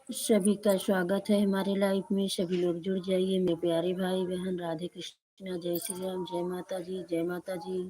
सभी का स्वागत है हमारे लाइफ में। सभी लोग जुड़ जाइए मेरे प्यारे भाई बहन। राधे कृष्णा, जय श्री राम, जय माता जी, जय माता जी।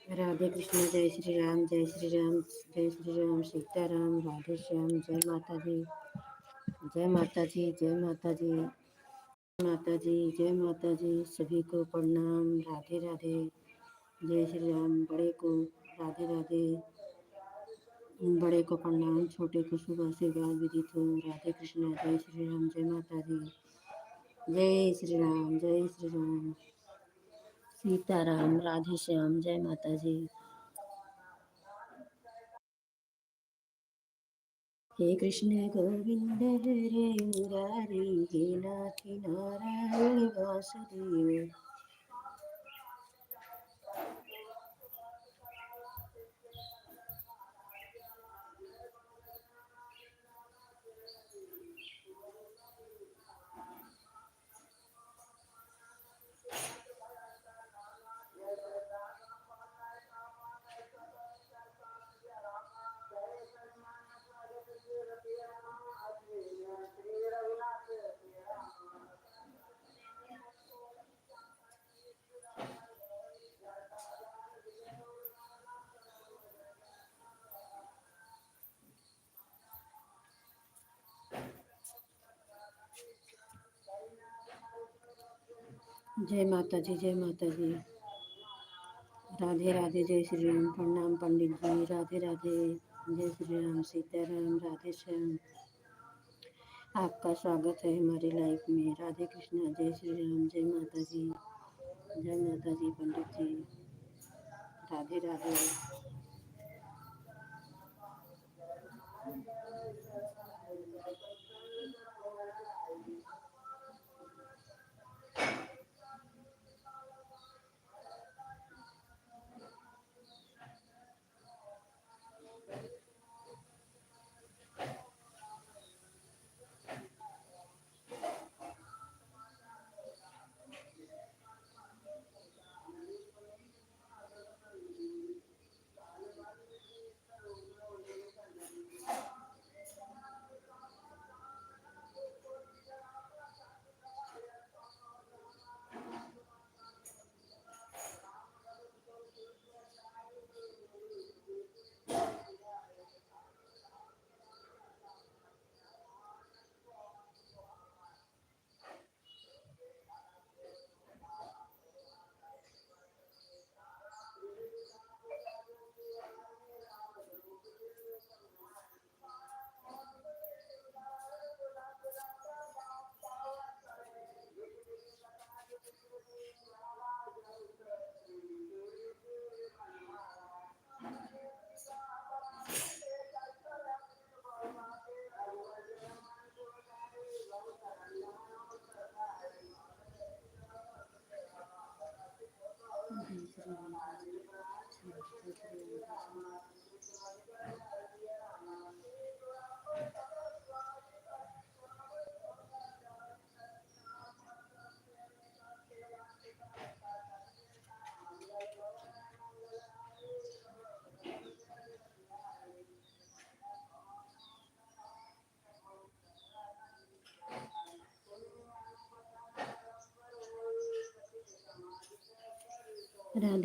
राधे कृष्ण, जय श्री राम, जय श्री राम, जय श्री राम, सीताराम, राधे श्याम, जय माता जी, जय माता जी, जय माता जी, माता जी, जय माता जी। सभी को प्रणाम, राधे राधे, जय श्री राम। बड़े को राधे राधे, बड़े को प्रणाम, छोटे को शुभ आशीर्वाद विदित हो। राधे कृष्ण, जय श्री राम, जय माता जी, जय श्री राम, जय श्री राम, सीताराम, राधे श्याम, जय माता जी। हे कृष्ण गोविंद हरे मुरारी, हे नाथ नारायण वासुदेव। जय माता जी, जय माता जी, राधे राधे, जय श्री राम। प्रणाम पंडित जी, राधे राधे, जय श्री राम, सीताराम, राधे श्याम। आपका स्वागत है हमारी लाइफ में। राधे कृष्णा, जय श्री राम, जय माता जी, जय माता जी। पंडित जी, राधे राधे। राधे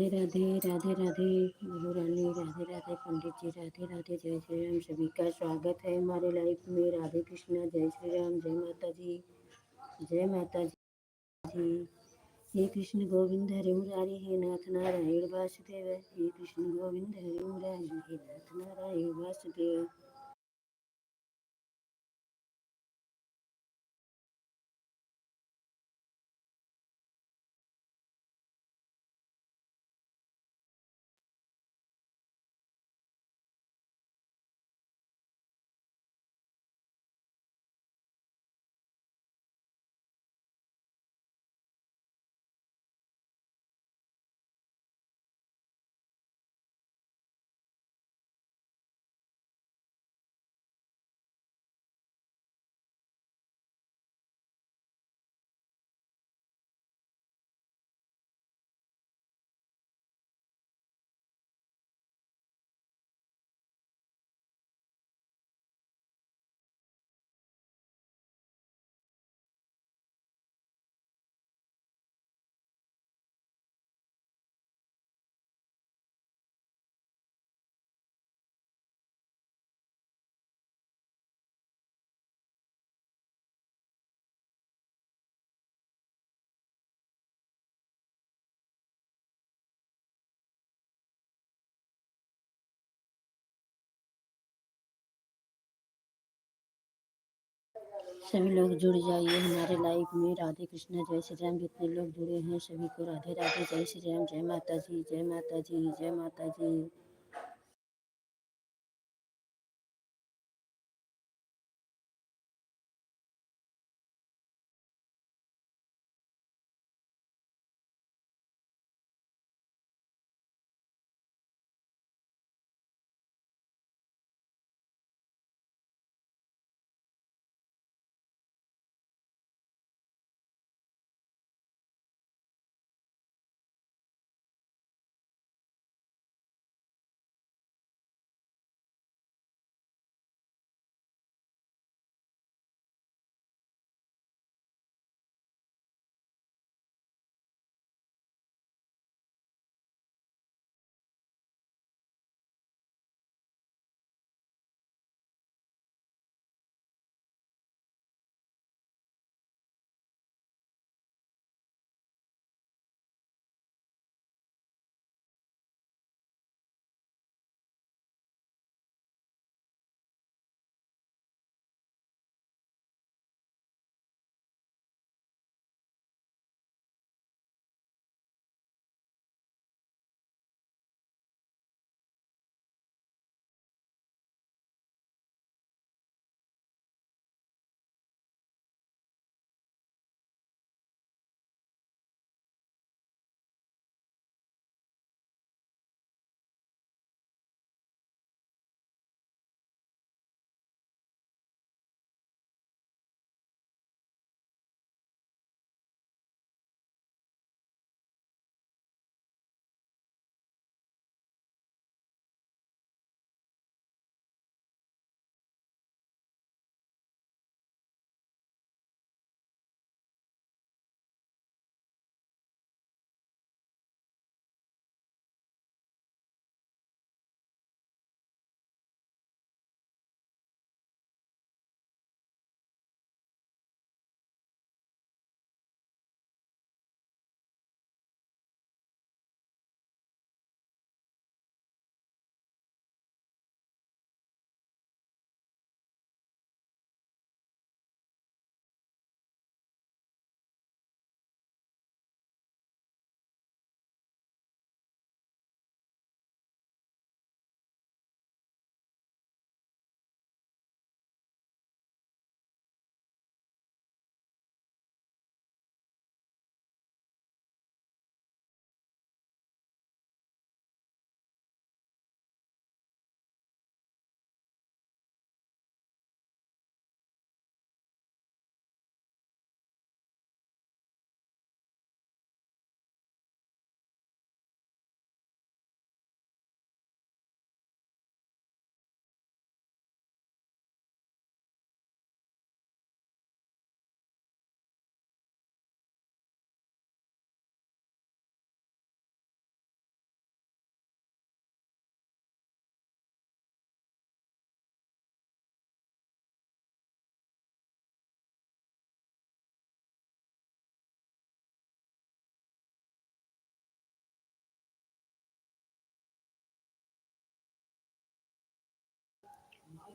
राधे राधे राधे बोलो रानी, राधे राधे पंडित जी, राधे राधे, जय श्री राम। सभी का स्वागत है हमारे लाइफ में। राधे कृष्णा, जय श्री राम, जय माता जी, जय माता जी। हे कृष्ण गोविंद हरे मुरारी, हे नाथ नारायण वासुदेव। हे कृष्ण गोविंद हरे मुरारी, हे नाथ नारायण वासुदेव। सभी लोग जुड़ जाइए हमारे लाइफ में। राधे कृष्णा, जय श्री राम। जितने लोग जुड़े हैं सभी को राधे राधे, जय श्री राम, जय माता जी, जय माता जी, जय माता जी।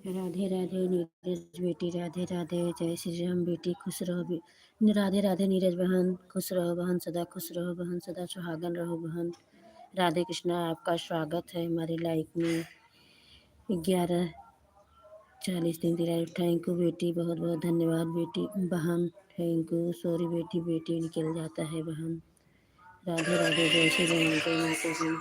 राधे राधे नीरज बेटी, राधे राधे। जय श्री राम बेटी, खुश रहो राधे राधे नीरज बहन, खुश रहो बहन, सदा खुश रहो बहन, सदा सुहागन रहो बहन। राधे कृष्णा, आपका स्वागत है हमारे लाइफ में। 11:40 थैंक यू बेटी, बहुत बहुत धन्यवाद बेटी बहन, थैंक यू। सॉरी बेटी, बेटी निकल जाता है बहन। राधे राधे, जय श्री राम, जय माता दी।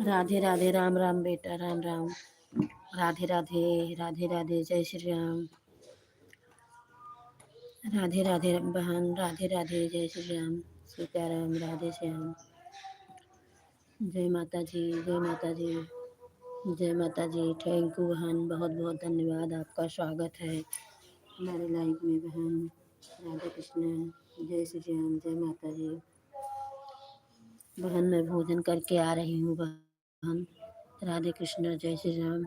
राधे राधे, राम राम बेटा, राम राम। राधे राधे, राधे राधे, जय श्री राम। राधे राधे बहन, राधे राधे, जय श्री राम, सीताराम, राधे श्याम। जय माता जी, जय माता जी, जय माता जी। थैंक यू बहन, बहुत बहुत धन्यवाद, आपका स्वागत है हमारे लाइफ में बहन। राधे कृष्ण, जय श्री राम, जय माता जी। बहन मैं भोजन करके आ रही हूँ बहन। राधे कृष्ण, जय श्री राम।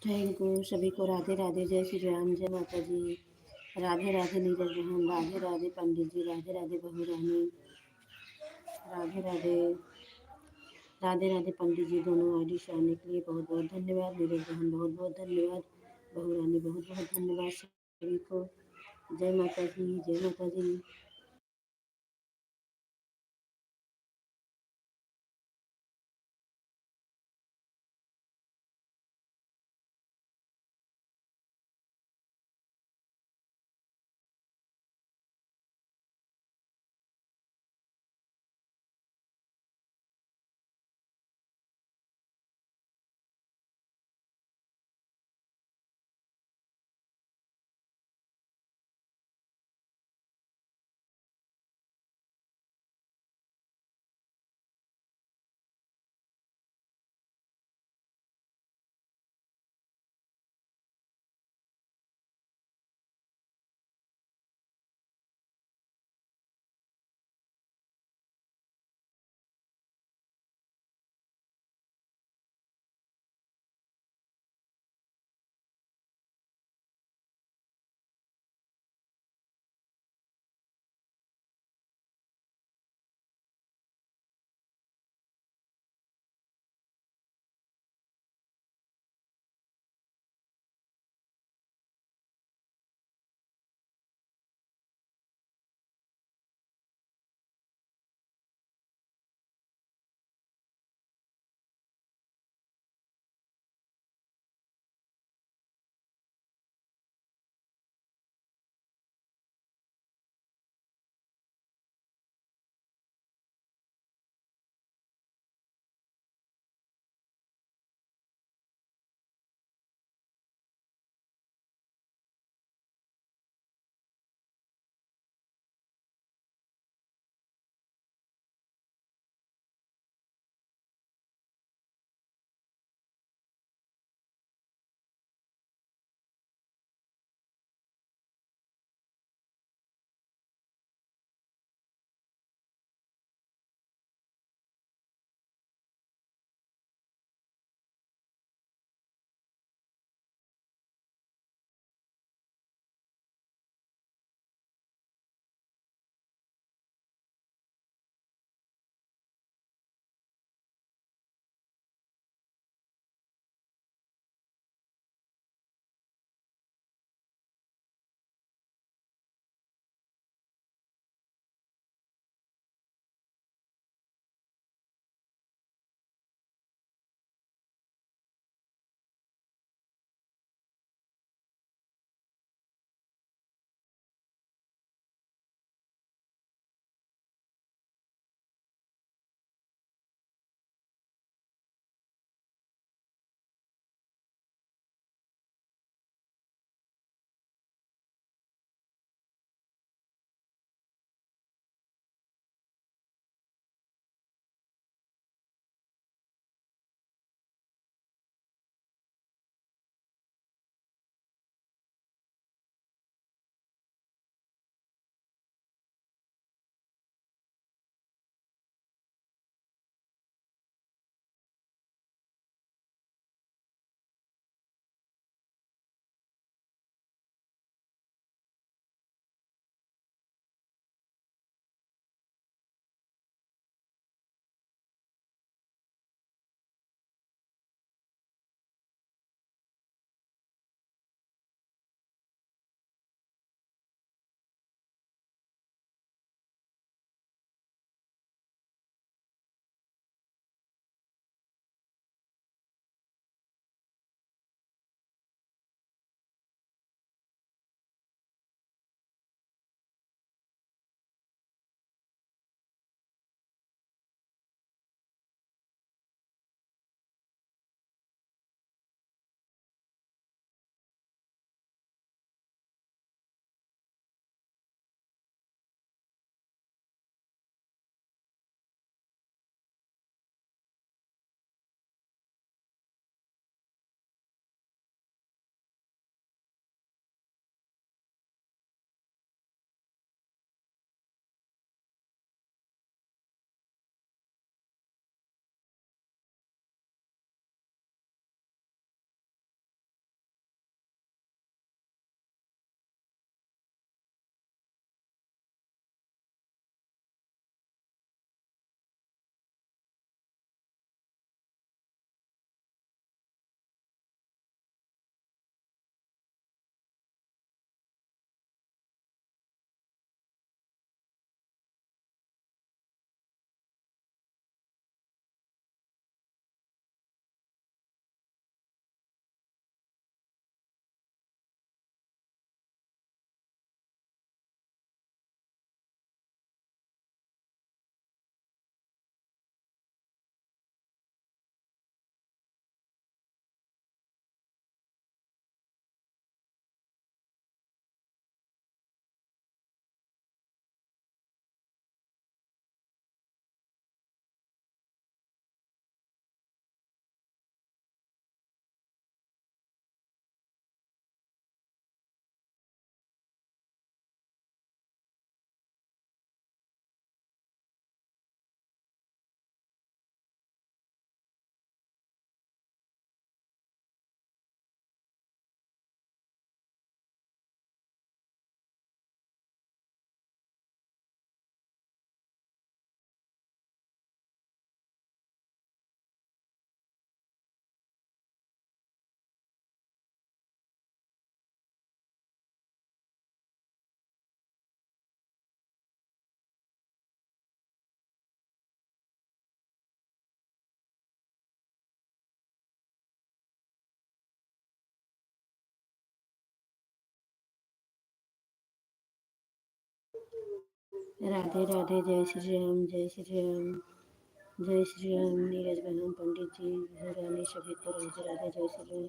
थैंक यू सभी को, राधे राधे, जय श्री राम, जय माता जी। राधे राधे नीरज बहन, राधे राधे पंडित जी, राधे राधे बहू रानी, राधे राधे। राधे राधे पंडित जी, दोनों आईडी से आने के लिए बहुत बहुत धन्यवाद। नीरज बहन बहुत बहुत धन्यवाद, बहू रानी बहुत बहुत धन्यवाद सभी को। जय माता जी, जय माता जी। राधे राधे, जय श्री राम, जय श्री राम, जय श्री राम। नीरज बहन, पंडित जी, रानी, सभी को राधे राधे, जय श्री राम।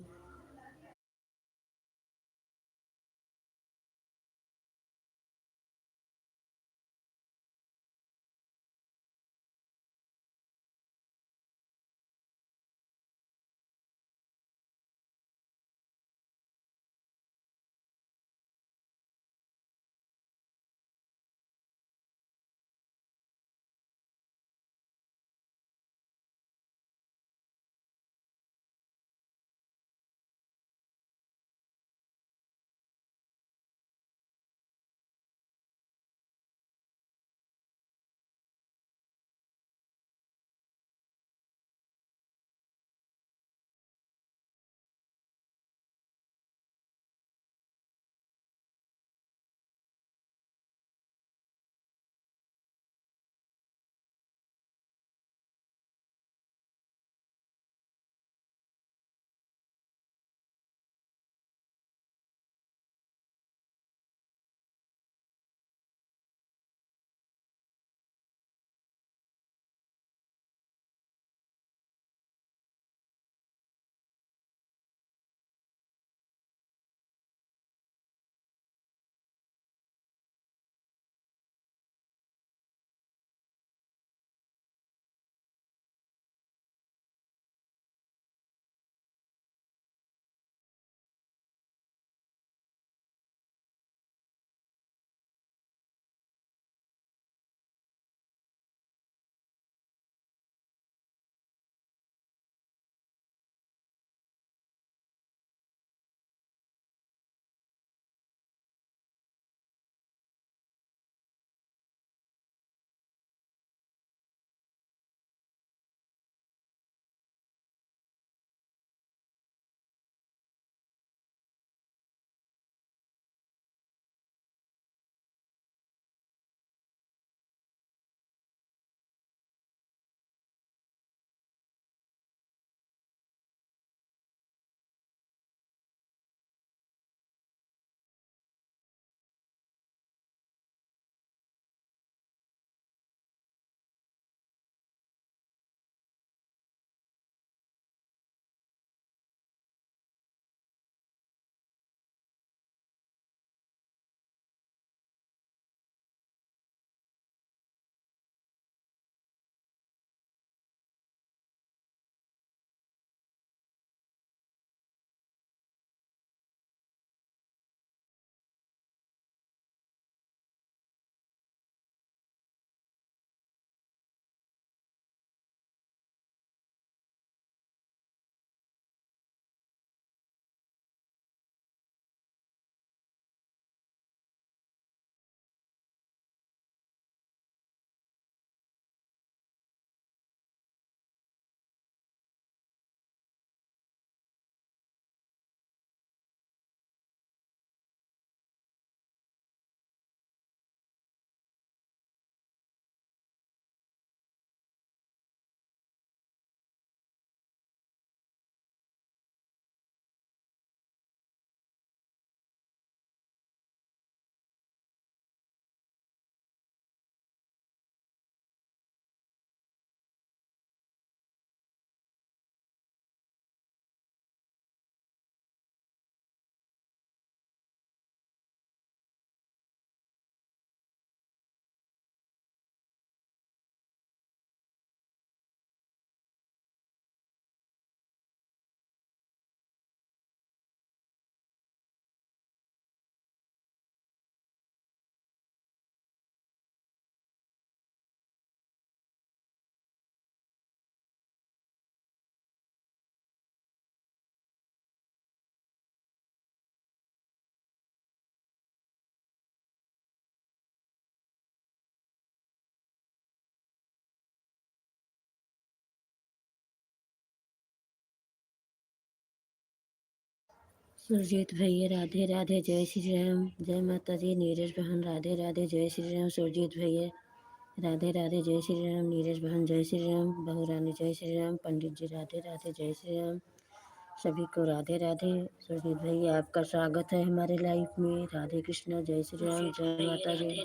सुरजीत भैया, राधे राधे, जय श्री राम, जय माता दी। नीरज बहन, राधे राधे, जय श्री राम। सुरजीत भैया, राधे राधे, जय श्री राम। नीरज बहन, जय श्री राम। बहू रानी, जय श्री राम। पंडित जी, राधे राधे, जय श्री राम। सभी को राधे राधे। सुरजीत भैया, आपका स्वागत है हमारे लाइफ में। राधे कृष्णा, जय श्री राम, जय माता दी।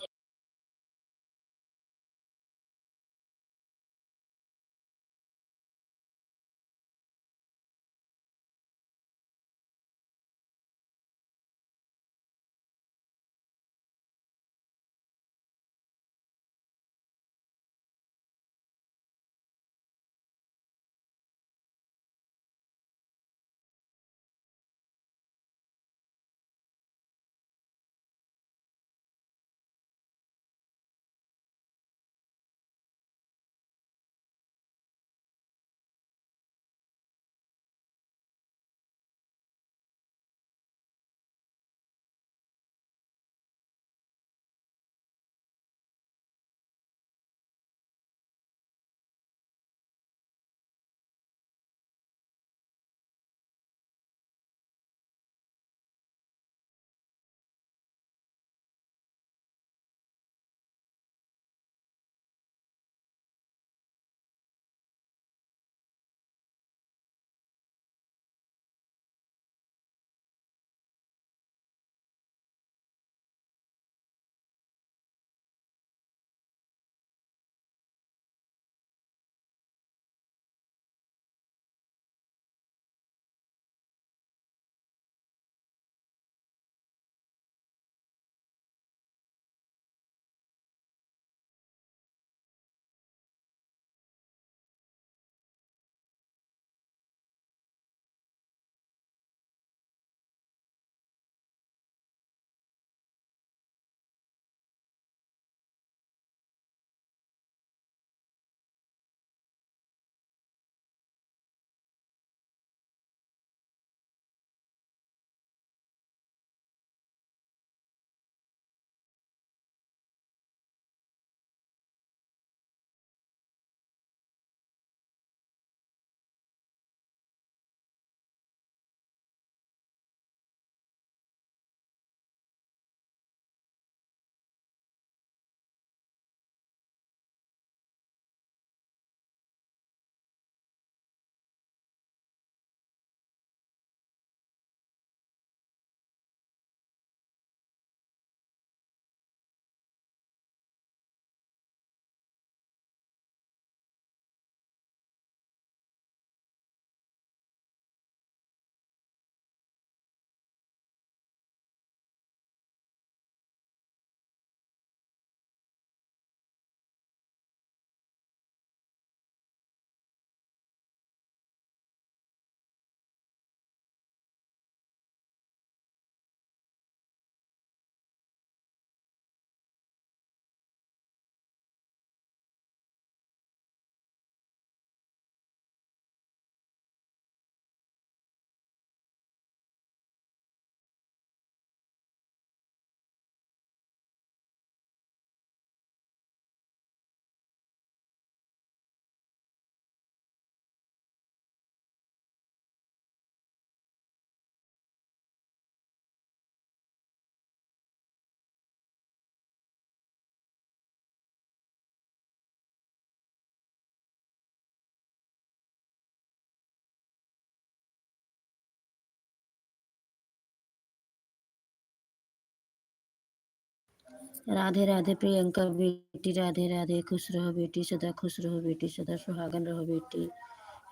राधे राधे प्रियंका बेटी, राधे राधे, खुश रहो बेटी, सदा खुश रहो बेटी, सदा सुहागन रहो बेटी।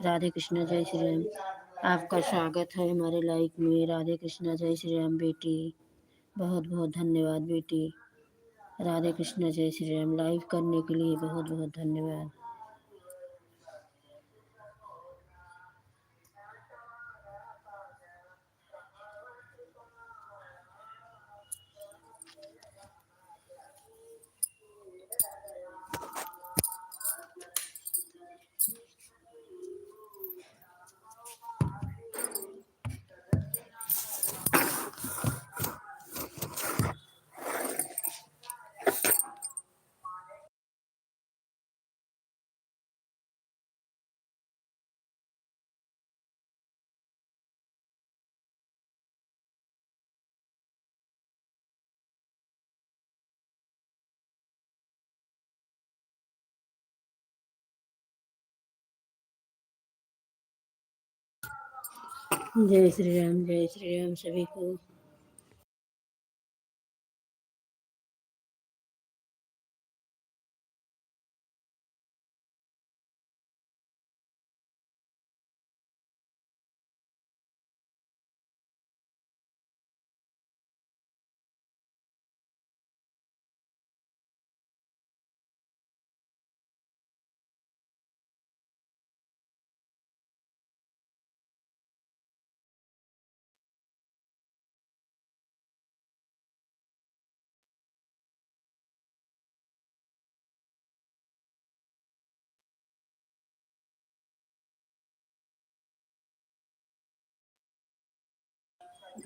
राधे कृष्णा, जय श्री राम। आपका स्वागत है हमारे लाइफ में। राधे कृष्णा, जय श्री राम बेटी। बहुत बहुत धन्यवाद बेटी। राधे कृष्णा, जय श्री राम। लाइव करने के लिए बहुत बहुत धन्यवाद। जय श्री राम, जय श्री राम सभी को।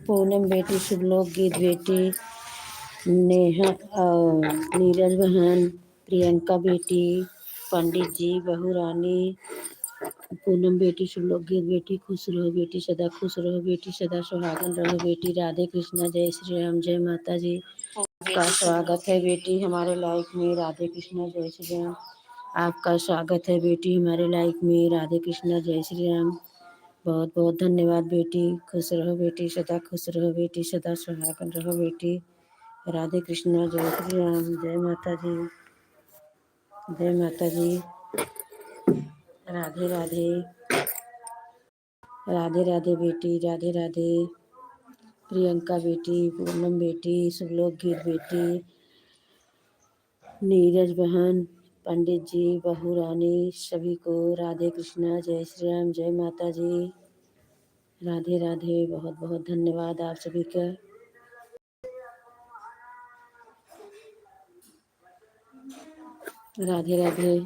पूनम बेटी, शुभलोक गीत बेटी, नेहा नीरज बहन, प्रियंका बेटी, पंडित जी, बहू रानी, पूनम बेटी, शुभलोक गीत बेटी, खुश रहो बेटी, सदा खुश रहो बेटी, सदा सुहागन रहो बेटी। राधे कृष्णा, जय श्री राम, जय माता जी। का स्वागत है बेटी हमारे लाइफ में। राधे कृष्णा, जय श्री राम। आपका स्वागत है बेटी हमारे लाइफ में। राधे कृष्णा, जय श्री राम। बहुत बहुत धन्यवाद बेटी। खुश रहो बेटी, सदा खुश रहो बेटी, सदा सुहागन रहो बेटी। राधे कृष्णा, जय श्री राम, जय माता जी, जय माता जी। राधे राधे, राधे राधे बेटी, राधे राधे प्रियंका बेटी, पूनम बेटी, शुभलोक गीत बेटी, नीरज बहन, पंडित जी, बहू रानी, सभी को राधे कृष्णा, जय श्री राम, जय माता जी। राधे राधे, बहुत बहुत धन्यवाद आप सभी का। राधे राधे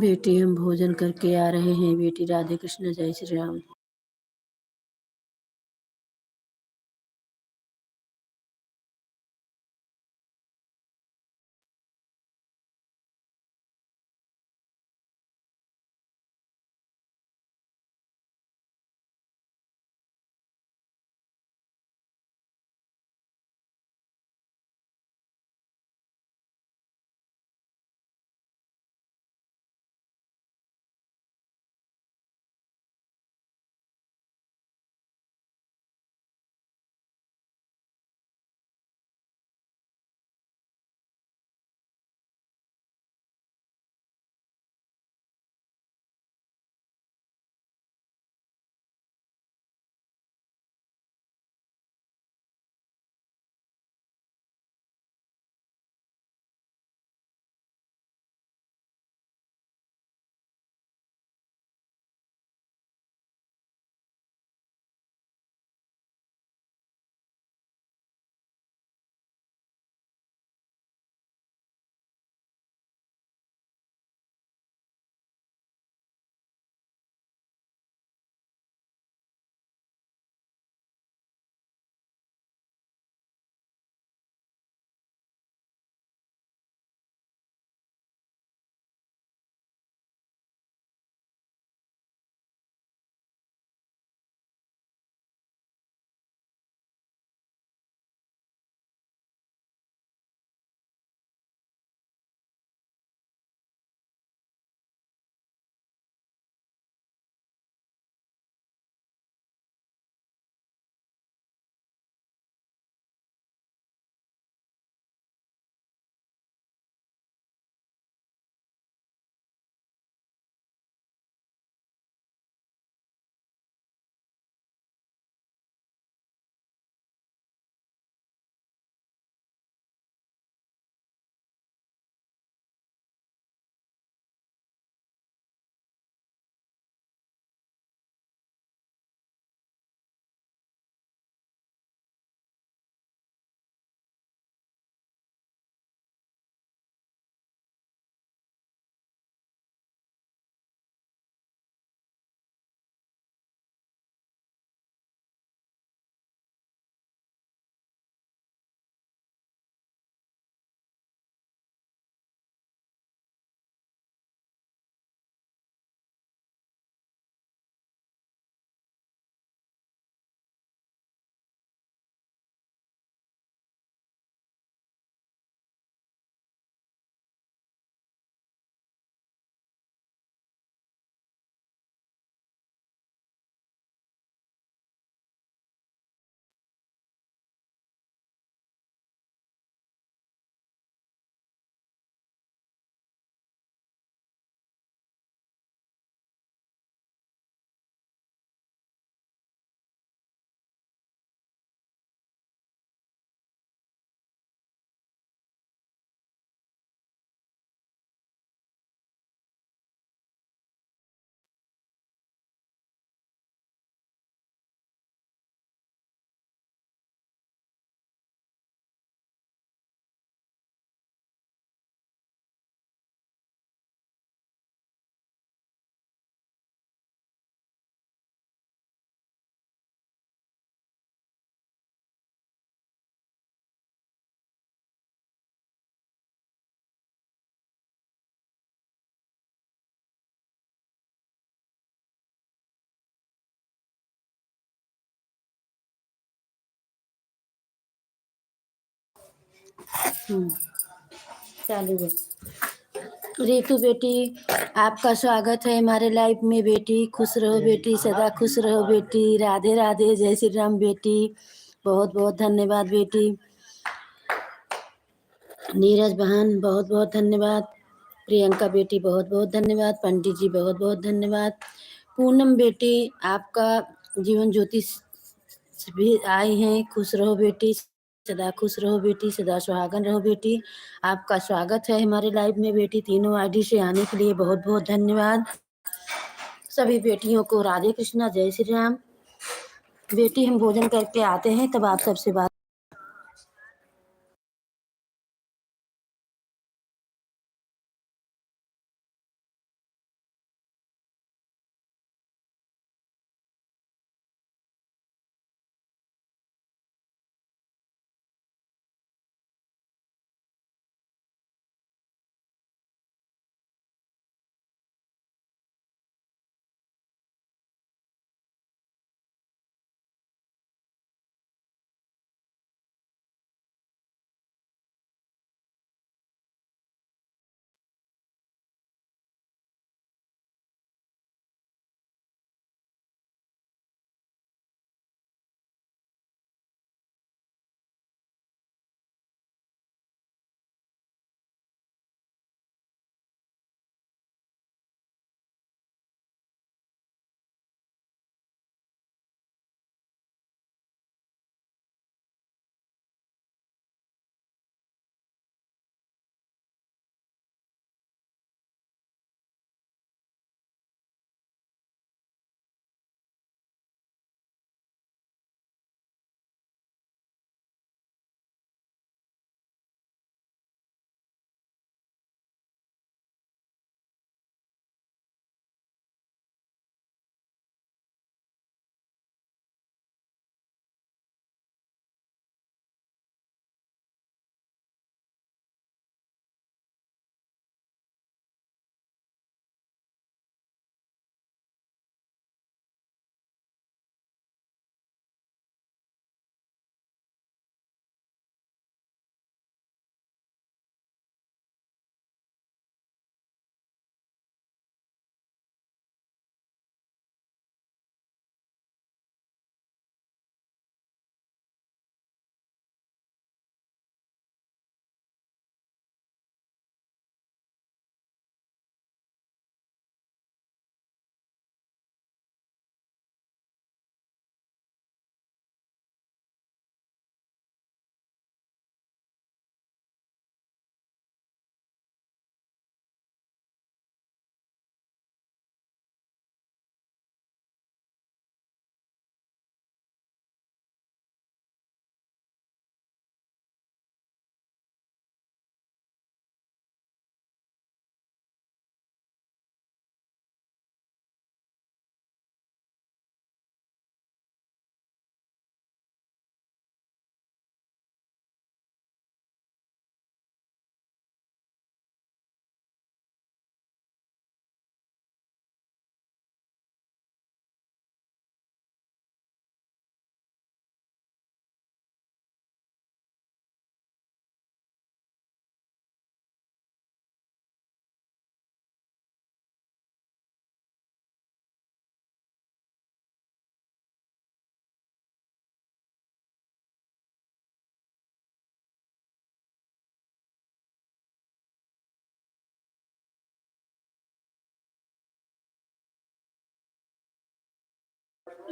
बेटी, हम भोजन करके आ रहे हैं बेटी। राधे कृष्ण, जय श्री राम। चालू है। रितु बेटी, आपका स्वागत है हमारे लाइफ में बेटी। खुश रहो बेटी, सदा खुश रहो बेटी। राधे राधे, जय श्री राम बेटी। बहुत बहुत धन्यवाद बेटी। नीरज बहन बहुत बहुत धन्यवाद। प्रियंका बेटी बहुत बहुत धन्यवाद। पंडित जी बहुत बहुत धन्यवाद। पूनम बेटी, आपका जीवन ज्योति भी आए हैं। खुश रहो बेटी, सदा खुश रहो बेटी, सदा सुहागन रहो बेटी। आपका स्वागत है हमारे लाइव में बेटी। तीनों आईडी से आने के लिए बहुत बहुत धन्यवाद। सभी बेटियों को राधे कृष्णा, जय श्री राम। बेटी हम भोजन करके आते हैं, तब आप सबसे बात।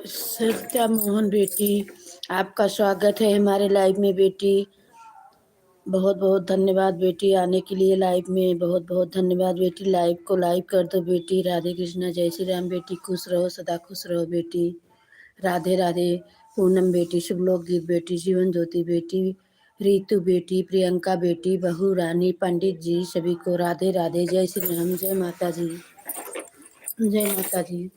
सत्या मोहन बेटी, आपका स्वागत है हमारे लाइव में बेटी। बहुत बहुत धन्यवाद बेटी आने के लिए लाइव में। बहुत बहुत धन्यवाद बेटी। लाइव को लाइव कर दो बेटी। राधे कृष्णा, जय श्री राम बेटी। खुश रहो, सदा खुश रहो बेटी। राधे राधे। पूनम बेटी, शुभलोक गीत बेटी, जीवन ज्योति बेटी, रीतु बेटी, प्रियंका बेटी, बहू रानी, पंडित जी, सभी को राधे राधे, जय श्री राम, जय माता जी, जय माता जी।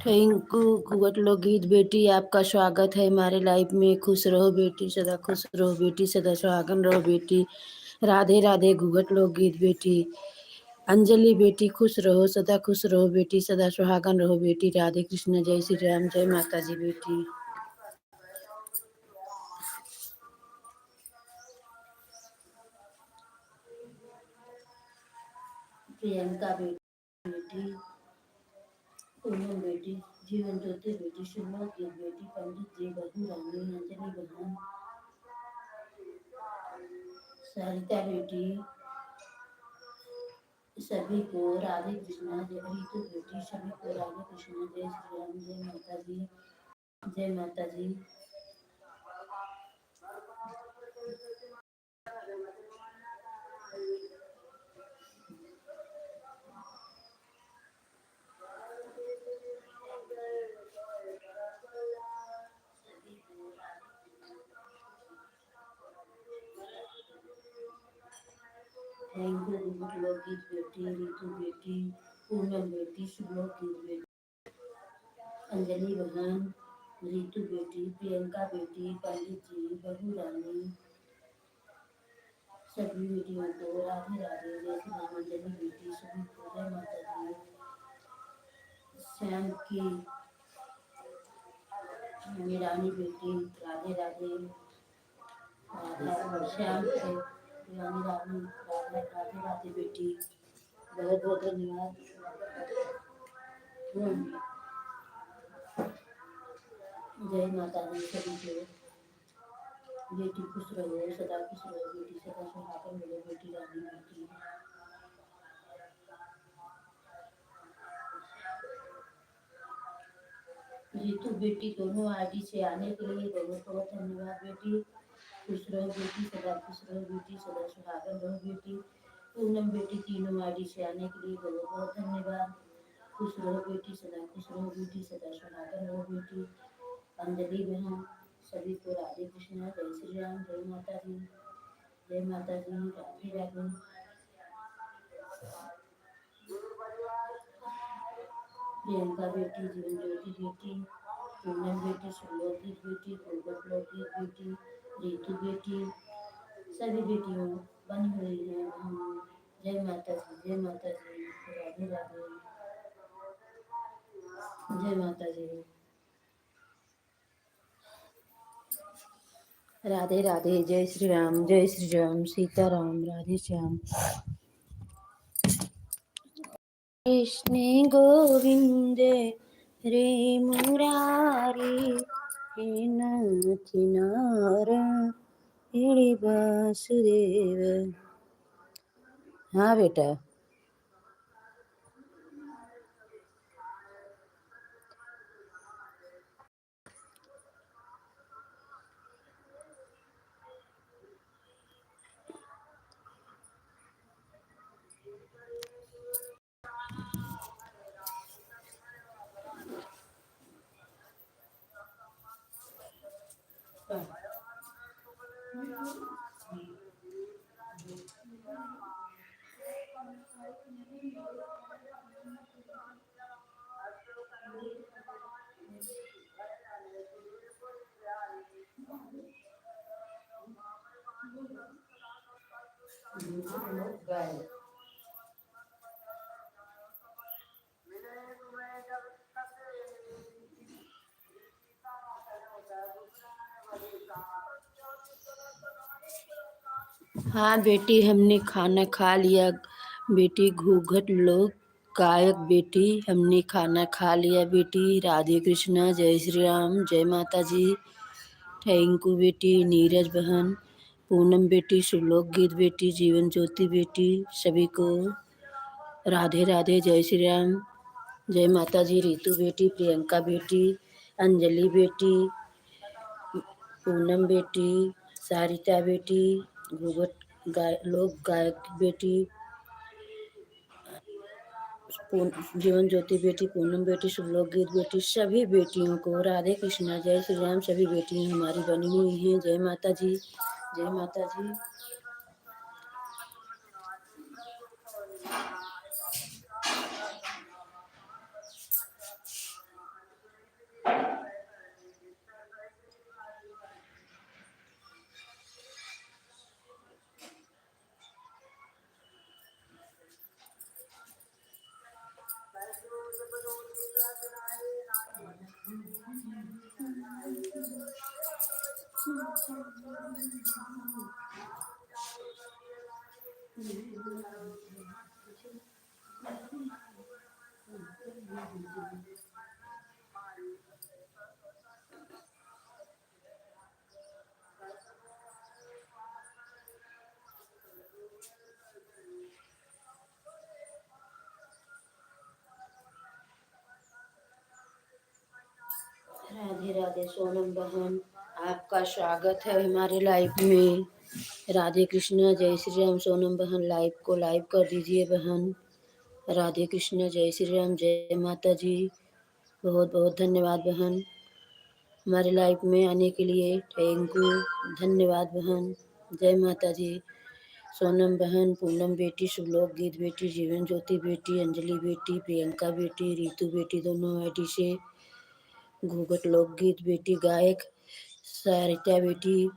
थैंक यू घूंघट लोकगीत बेटी, आपका स्वागत है हमारे लाइफ में। खुश रहो बेटी, सदा खुश रहो बेटी, सदा सुहागन रहो बेटी। राधे राधे घूंघट लोकगीत बेटी। अंजलि बेटी खुश रहो, सदा खुश रहो बेटी, सदा सुहागन रहो बेटी। राधे कृष्ण, जय श्री राम, जय माता जी बेटी। प्रियंका बेटी, पूनम बेटी, जीवन ज्योति बेटी, शुभा की बेटी, पंडित जी, बहू रानी, अंजलि बहन, सरिता बेटी, सभी को राधे कृष्णा, जय रीतु बेटी, सभी को राधे कृष्णा, जय श्री राम, जय माता जी, जय माता जी। थैंक यू लोकगीत बेटी, रीतु बेटी, पूनम बेटी, शुभलोकगीत बेटी, अंजलि बहन, रीतु बेटी, प्रियंका बेटी, पंडित जी, बहू रानी, सभी बेटियों को राधे राधे, जय श्री राम। अंजलि बेटी, सभी को जय माता जी। श्याम की मीरानी बेटी, राधे राधे। राधा श्याम के रानी रानी, राधे राधे बेटी, बहुत बहुत धन्यवाद। जय माता दी सभी को। बेटी खुश रहो, सदा खुश रहो बेटी, सदा सुहागन रहो बेटी, रानी बेटी। जीतू बेटी, दोनों आईडी से आने के लिए बहुत बहुत धन्यवाद बेटी। खुश रहो बेटी, सदा खुश रहो बेटी, सदा सुहागन रहो बेटी। पूनम बेटी, तीनों आईडी से आने के लिए बहुत बहुत धन्यवाद। खुश रहो बेटी, सदा खुश रहो बेटी, सदा सुहागन रहो बेटी। अंजलि बहन, सभी को राधे कृष्णा, जय श्री राम, जय माता जी, जय माता जी, राधे राधे। प्रियंका बेटी, जीवन ज्योति बेटी, पूनम बेटी, शुभलोकगीत बेटी, घूंघट लोकगीत बेटी, रीतु बेटी, सभी बेटियों बनी हुई हैं बहनों। जय माता जी, जय माता जी, राधे राधे, जय माता जी, राधे राधे, जय श्री राम, सीताराम, राधे श्याम। कृष्ण गोविंद रे मुरारी, हे नाथ नारायण वासुदेव। हाँ बेटा। हाँ बेटी, हमने खाना खा लिया। बेटी घूंघट लो, गायक बेटी, हमने खाना खा लिया। बेटी राधे कृष्णा, जय श्री राम, जय माता जी। थैंक यू बेटी, नीरज बहन, पूनम बेटी, श्लोक गीत बेटी, जीवन ज्योति बेटी, सभी को राधे राधे, जय श्री राम, जय माता जी। रितु बेटी, प्रियंका बेटी, अंजलि बेटी, पूनम बेटी, सारिता बेटी, लोक गायक बेटी, जीवन ज्योति बेटी, पूनम बेटी, शुभलोक गीत बेटी, सभी बेटियों को राधे कृष्णा, जय श्री राम। सभी बेटियां हमारी बनी हुई हैं। जय माता जी, जय माता जी। राधे राधे सोनम बहन, आपका स्वागत है हमारे लाइव में। राधे कृष्णा, जय श्री राम। सोनम बहन, लाइव को लाइव कर दीजिए बहन। राधे कृष्णा, जय श्री राम, जय माता जी। बहुत बहुत धन्यवाद बहन, हमारे लाइव में आने के लिए। थैंक यू, धन्यवाद बहन। जय माता जी। सोनम बहन, पूनम बेटी, शुभलोक गीत बेटी, जीवन ज्योति बेटी, अंजलि बेटी, प्रियंका बेटी, रितु बेटी, दोनों आईडी से, घूघट लोकगीत बेटी गायक, सारिता बेटी,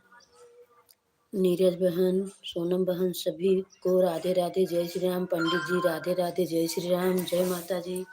नीरज बहन, सोनम बहन, सभी को राधे राधे, जय श्री राम। पंडित जी राधे राधे, जय श्री राम, जय माता जी।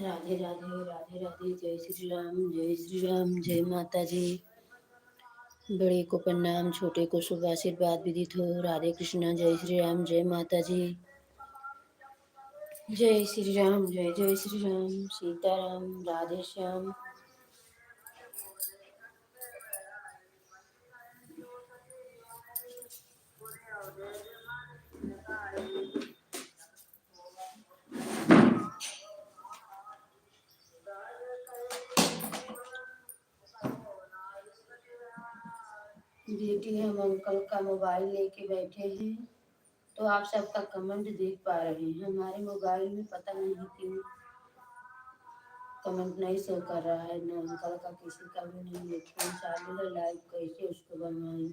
राधे राधे, राधे राधे, जय श्री राम, जय श्री राम, जय माता जी। बड़े को प्रणाम, छोटे को शुभ आशीर्वाद विदित हो। राधे कृष्णा, जय श्री राम, जय माता जी। जय श्री राम, जय जय श्री राम, सीताराम, राधे श्याम। बेटी हम अंकल का मोबाइल लेके बैठे हैं, तो आप सबका कमेंट देख पा रहे हैं। हमारे मोबाइल में पता नहीं क्यों कमेंट नहीं शो कर रहा है, न अंकल का किसी का भी नहीं है। फोन चालू है, लाइव कैसे उसको बनवाएं,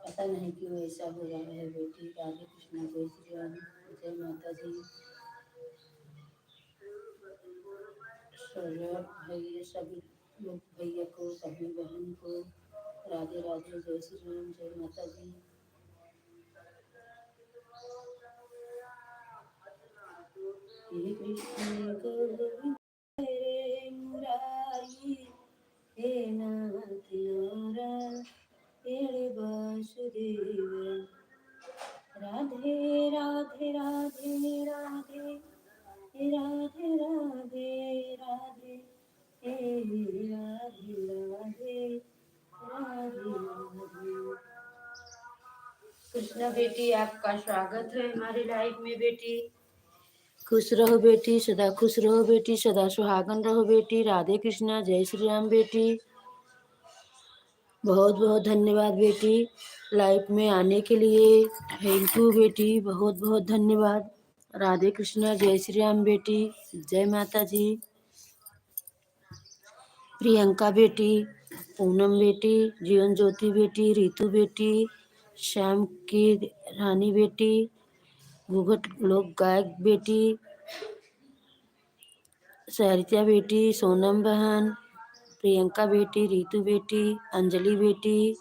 पता नहीं क्यों ऐसा हो रहा है। बेटी राधे कृष्णा, जय श्री राम, जय माता दी। भैया सभी लोग, भैया को, सभी बहन को राधे राधे, जय श्री राम, जय माता दी। हे कृष्ण गोविंद हरे मुरारी, हे नाथ नारायण वासुदेव। राधे राधे राधे राधे, राधे राधे राधे, हे राधे राधे राधे राधे। कृष्णा बेटी, आपका स्वागत है हमारी लाइफ में। बेटी खुश रहो बेटी, सदा खुश रहो बेटी, सदा सुहागन रहो बेटी। राधे कृष्णा, जय श्री राम बेटी। बहुत बहुत धन्यवाद बेटी लाइफ में आने के लिए। थैंक यू बेटी, बहुत बहुत धन्यवाद। राधे कृष्णा, जय श्री राम बेटी, जय माता जी। प्रियंका बेटी, पूनम बेटी, जीवन ज्योति बेटी, रितु बेटी, श्याम की रानी बेटी, घूघट लोक गायक बेटी, सरिता बेटी, सोनम बहन, प्रियंका बेटी, रितु बेटी, अंजलि बेटी,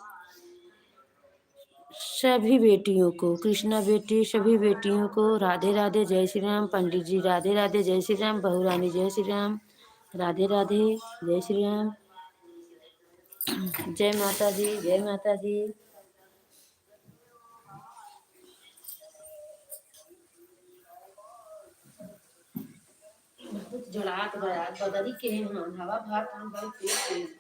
सभी बेटियों को, कृष्णा बेटी, सभी बेटियों को राधे राधे, जय श्री राम। पंडित जी राधे राधे, जय श्री राम। बहू रानी जय श्री राम, राधे राधे, जय श्री राम, जय माता दी, जय माता दी। कुछ जड़ात बड़ात बदली के हैं, हवा भात हम बहुत तेज।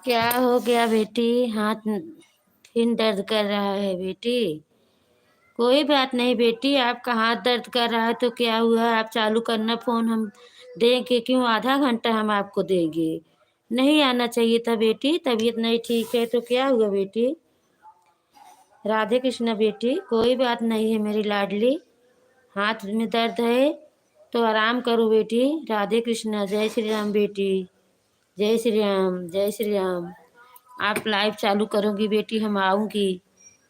क्या हो गया बेटी, हाथ फिर दर्द कर रहा है बेटी? कोई बात नहीं बेटी, आपका हाथ दर्द कर रहा है तो क्या हुआ, आप चालू करना फोन, हम देंगे। क्यों, आधा घंटा हम आपको देंगे। नहीं आना चाहिए था बेटी, तबीयत नहीं ठीक है तो क्या हुआ बेटी? राधे कृष्णा बेटी, कोई बात नहीं है मेरी लाडली। हाथ में दर्द है तो आराम करो बेटी। राधे कृष्णा, जय श्री राम बेटी, जय श्री राम, जय श्री राम। आप लाइव चालू करोगी बेटी, हम आऊँगी,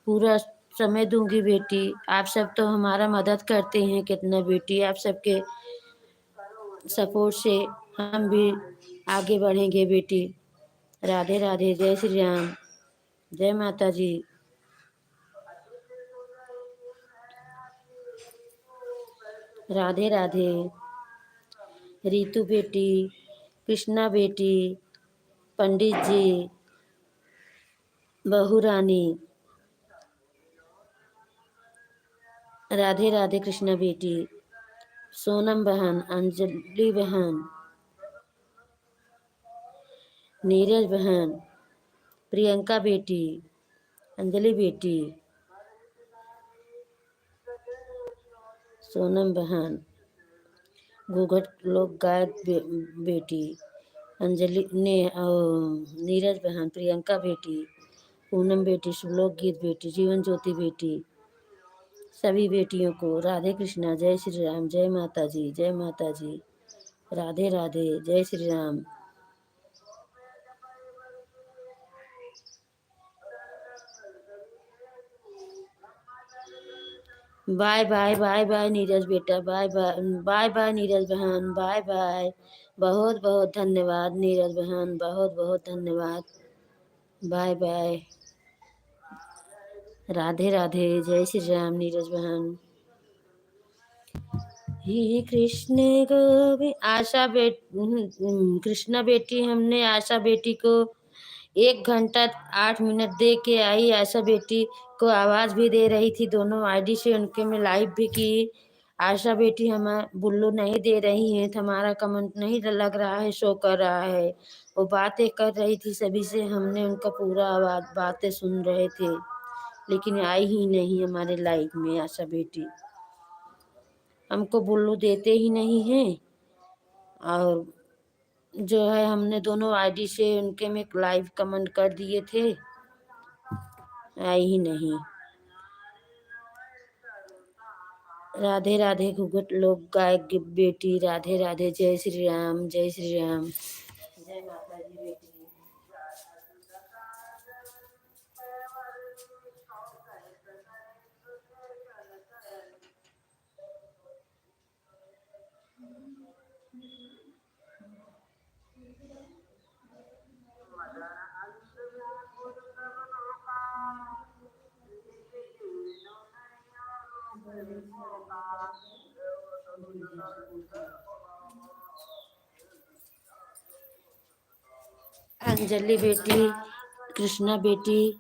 पूरा समय दूंगी बेटी। आप सब तो हमारा मदद करते हैं कितना बेटी, आप सबके सपोर्ट से हम भी आगे बढ़ेंगे बेटी। राधे राधे, जय श्री राम, जय माता जी। राधे राधे, रितु बेटी, कृष्णा बेटी, पंडित जी, बहू रानी, राधे राधे कृष्णा बेटी, सोनम बहन, अंजलि बहन, नीरज बहन, प्रियंका बेटी, अंजलि बेटी, सोनम बहन, घूघट लोक गायक बेटी, अंजलि ने नीरज बहन, प्रियंका बेटी, पूनम बेटी, श्लोक गीत बेटी, जीवन ज्योति बेटी, सभी बेटियों को राधे कृष्णा, जय श्री राम, जय माता जी, जय माता जी, राधे राधे, जय Shri Ram. Bye bye bye bye Neeraj बेटा, bye bye bye bye Neeraj बहन, बाय बाय। बहुत बहुत धन्यवाद नीरज बहन, बहुत बहुत धन्यवाद। बाय बाय, राधे राधे, जय श्री राम नीरज बहन। हे कृष्ण गोविंद, आशा कृष्णा बेटी, हमने आशा बेटी को 1 घंटा 8 मिनट दे के आई। आशा बेटी को आवाज भी दे रही थी, दोनों आईडी से उनके में लाइव भी की। आशा बेटी हम बुल्लू नहीं दे रही हैं, हमारा कमेंट नहीं लग रहा है, शो कर रहा है। वो बातें कर रही थी सभी से, हमने उनका पूरा आवाज बातें सुन रहे थे, लेकिन आई ही नहीं हमारे लाइव में आशा बेटी। हमको बुल्लू देते ही नहीं हैं, और जो है हमने दोनों आईडी से उनके में लाइव कमेंट कर दिए थे, आई ही नहीं। राधे राधे घूघट लोक गायक बेटी, राधे राधे, जय श्री राम, जय श्री राम, जय माता जी बेटी। अंजलि बेटी, कृष्णा बेटी,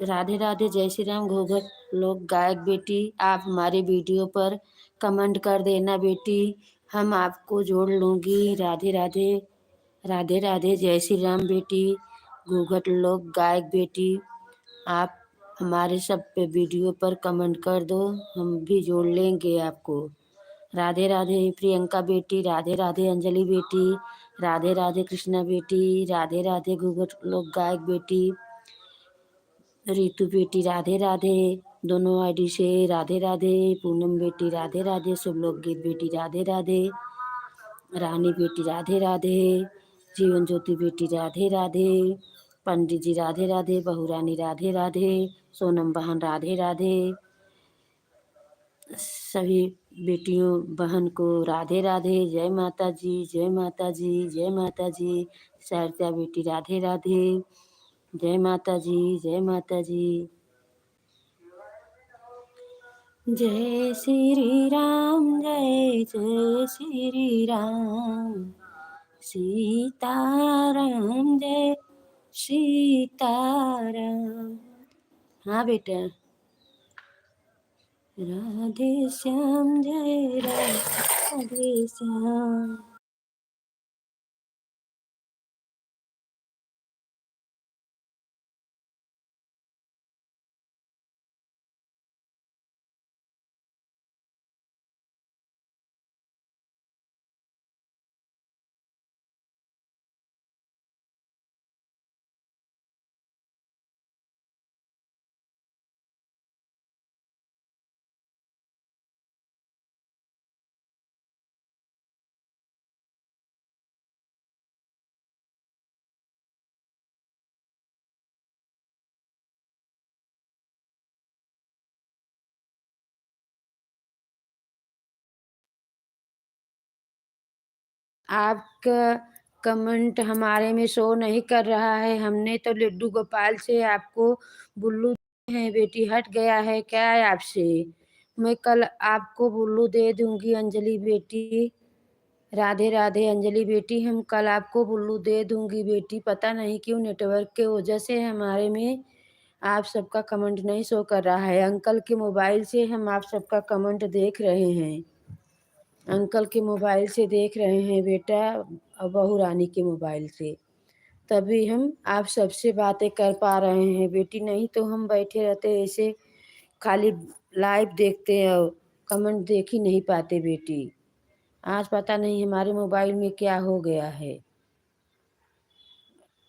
राधे राधे, जय श्री राम, घूघट लोक गायक बेटी, आप हमारे वीडियो पर कमेंट कर देना बेटी, हम आपको जोड़ लूँगी। राधे राधे, राधे राधे, जय श्री राम बेटी, घूघट लोक गायक बेटी, आप हमारे सब पे वीडियो पर कमेंट कर दो, हम भी जोड़ लेंगे आपको। राधे राधे प्रियंका बेटी, राधे राधे अंजलि बेटी, राधे राधे कृष्णा बेटी, राधे राधे घूघट लोक गायक बेटी, रितु बेटी, राधे राधे, दोनों आईडी से राधे राधे, पूनम बेटी, राधे राधे, शुभ लोक गीत बेटी, राधे राधे, रानी बेटी, राधे राधे, जीवन ज्योति बेटी, राधे राधे, पंडित जी राधे राधे, बहुरानी राधे राधे, सोनम बहन राधे राधे, सभी बेटियों बहन को राधे राधे, जय माता जी, जय माता जी, जय माता जी, सारिता बेटी राधे राधे, जय माता जी, जय माता जी, जय श्री राम, जय जय श्री राम, सीताराम जय सीताराम। हाँ बेटा, राधे श्याम जय राधे श्याम। आपका कमेंट हमारे में शो नहीं कर रहा है, हमने तो लड्डू गोपाल से आपको बुल्लू है बेटी, हट गया है क्या है आपसे? मैं कल आपको बुल्लू दे दूंगी अंजलि बेटी, राधे राधे अंजलि बेटी, हम कल आपको बुल्लू दे दूंगी बेटी, पता नहीं क्यों नेटवर्क के वजह से हमारे में आप सबका कमेंट नहीं शो कर रहा है। अंकल के मोबाइल से हम आप सबका कमेंट देख रहे हैं, अंकल के मोबाइल से देख रहे हैं बेटा, और बहू रानी के मोबाइल से, तभी हम आप सबसे बातें कर पा रहे हैं बेटी, नहीं तो हम बैठे रहते ऐसे खाली लाइव देखते और कमेंट देख ही नहीं पाते बेटी। आज पता नहीं हमारे मोबाइल में क्या हो गया है।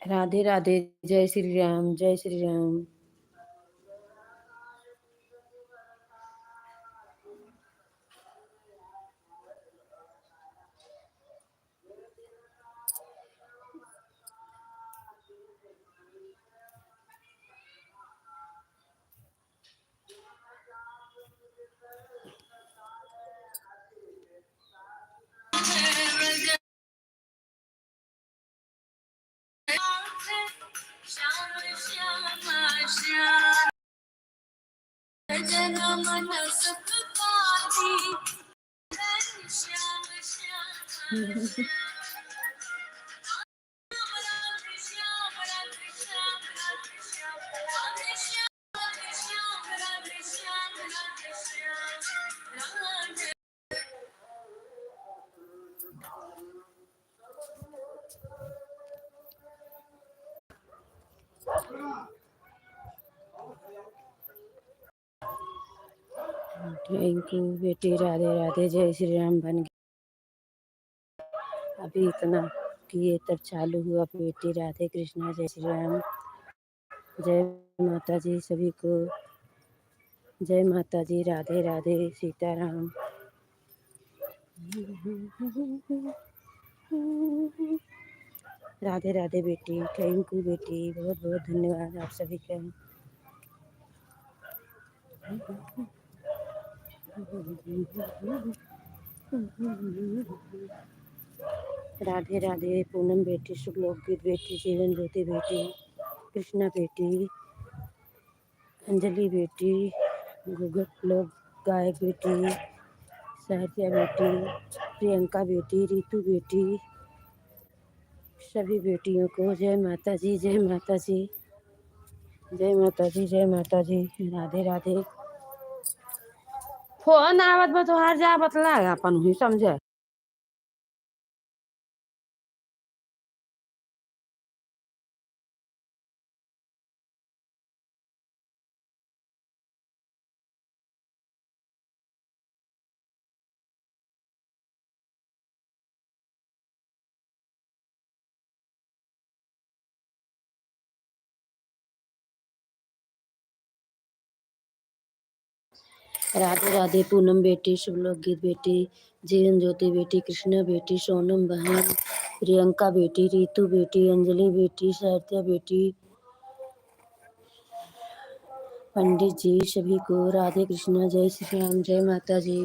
राधे राधे, जय श्री राम, जय श्री राम। थैंक यू बेटी, राधे राधे, जय श्री राम बन गया। अभी इतना किए तब चालू हुआ बेटी। राधे कृष्णा, जय श्री राम, जय माता जी सभी को, जय माता जी, राधे राधे, सीताराम। राधे राधे बेटी, थैंक यू बेटी, बहुत बहुत धन्यवाद आप सभी का। राधे राधे, पूनम बेटी, शुभलोक गीत बेटी, जीवन ज्योति बेटी, कृष्णा बेटी, अंजलि बेटी, गुगत लोक गायक बेटी, साहित्या बेटी, प्रियंका बेटी, रितु बेटी, सभी बेटियों को जय माता जी, जय माता जी, जय माता जी, जय माता जी, राधे राधे। फोन आवत बा तो हर जा बतला अपन हुई समझे। राधे राधे, पूनम बेटी, शुभलोक गीत बेटी, जीवन ज्योति बेटी, कृष्णा बेटी, सोनम बहन, प्रियंका बेटी, रितु बेटी, अंजलि बेटी, साहित्या बेटी, पंडित जी सभी को राधे कृष्णा, जय श्री राम, जय माता जी।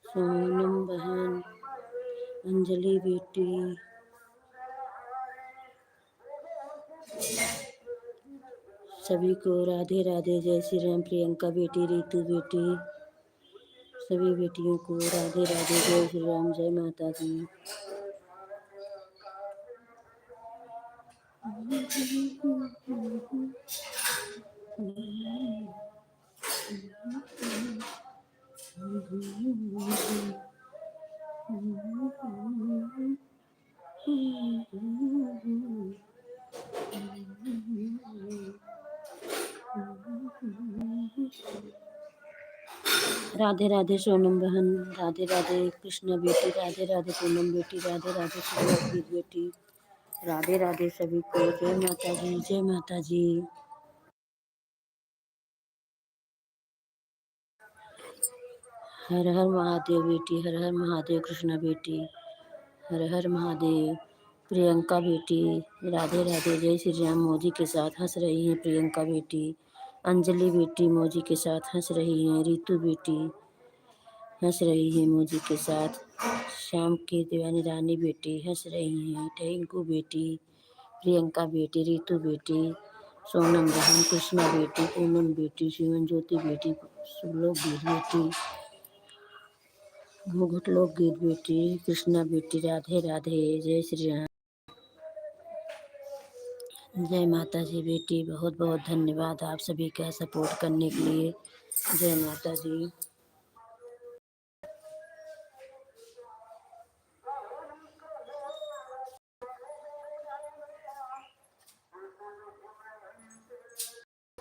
सोनम बहन, अंजलि बेटी, सभी को राधे राधे, जय श्री राम, प्रियंका बेटी, रितु बेटी, सभी बेटियों को राधे राधे, जय श्री राम, जय माता जी। राधे राधे सोनम बहन, राधे राधे कृष्णा बेटी, राधे राधे पूनम बेटी, राधे राधे शुभलोक बेटी, राधे राधे सभी को जय माता जी, जय माता जी। हर हर महादेव बेटी, हर हर महादेव कृष्णा बेटी, हर हर महादेव प्रियंका बेटी, राधे राधे, जय श्री राम। मोदी के साथ हंस रही हैं प्रियंका बेटी, अंजलि बेटी मोजी के साथ हंस रही हैं, रितु बेटी हंस रही हैं मोजी के साथ, श्याम की दीवानी रानी बेटी हंस रही हैं, टेंकू बेटी, प्रियंका बेटी, रितु बेटी, सोनम बहन, कृष्णा बेटी, पूनम बेटी, जीवन ज्योति बेटी, शुभलोक गीत बेटी, घूघट लोक गीत बेटी, कृष्णा बेटी, राधे राधे, जय श्री राम, जय माता जी बेटी। बहुत बहुत धन्यवाद आप सभी का सपोर्ट करने के लिए। जय माता जी।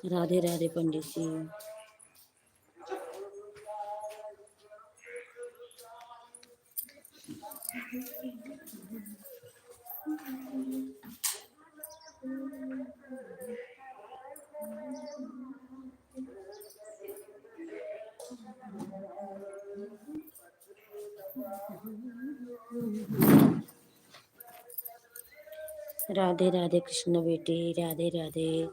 राधे राधे पंडित जी। राधे राधे कृष्ण बेटी, राधे राधे।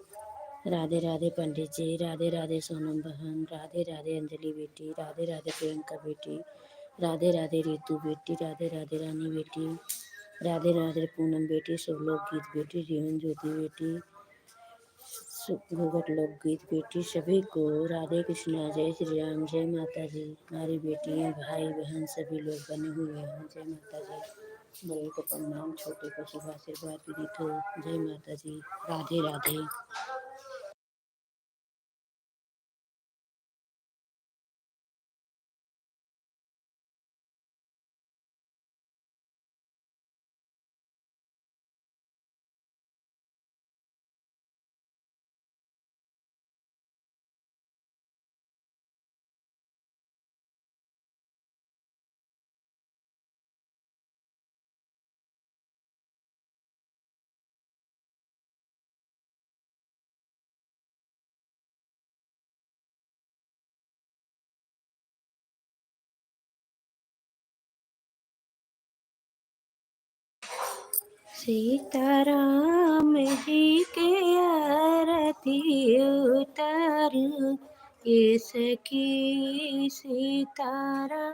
राधे राधे पंडित जी, राधे राधे सोनम बहन, राधे राधे अंजलि बेटी, राधे राधे प्रियंका बेटी, राधे राधे रितु बेटी, राधे राधे रानी बेटी, राधे राधे पूनम बेटी, शुभलोक गीत बेटी, जीवन ज्योति बेटी, घूघट लोकगीत बेटी, सभी को राधे कृष्णा, जय श्री राम, जय माता जी। हमारी बेटियां भाई बहन सभी लोग बने हुए हैं, जय माता जी। बड़े को प्रणाम, छोटे को शुभ आशीर्वाद विदित हो, जय माता जी। राधे राधे। सीताराम जी के आरती उतारू, ये सखी सीताराम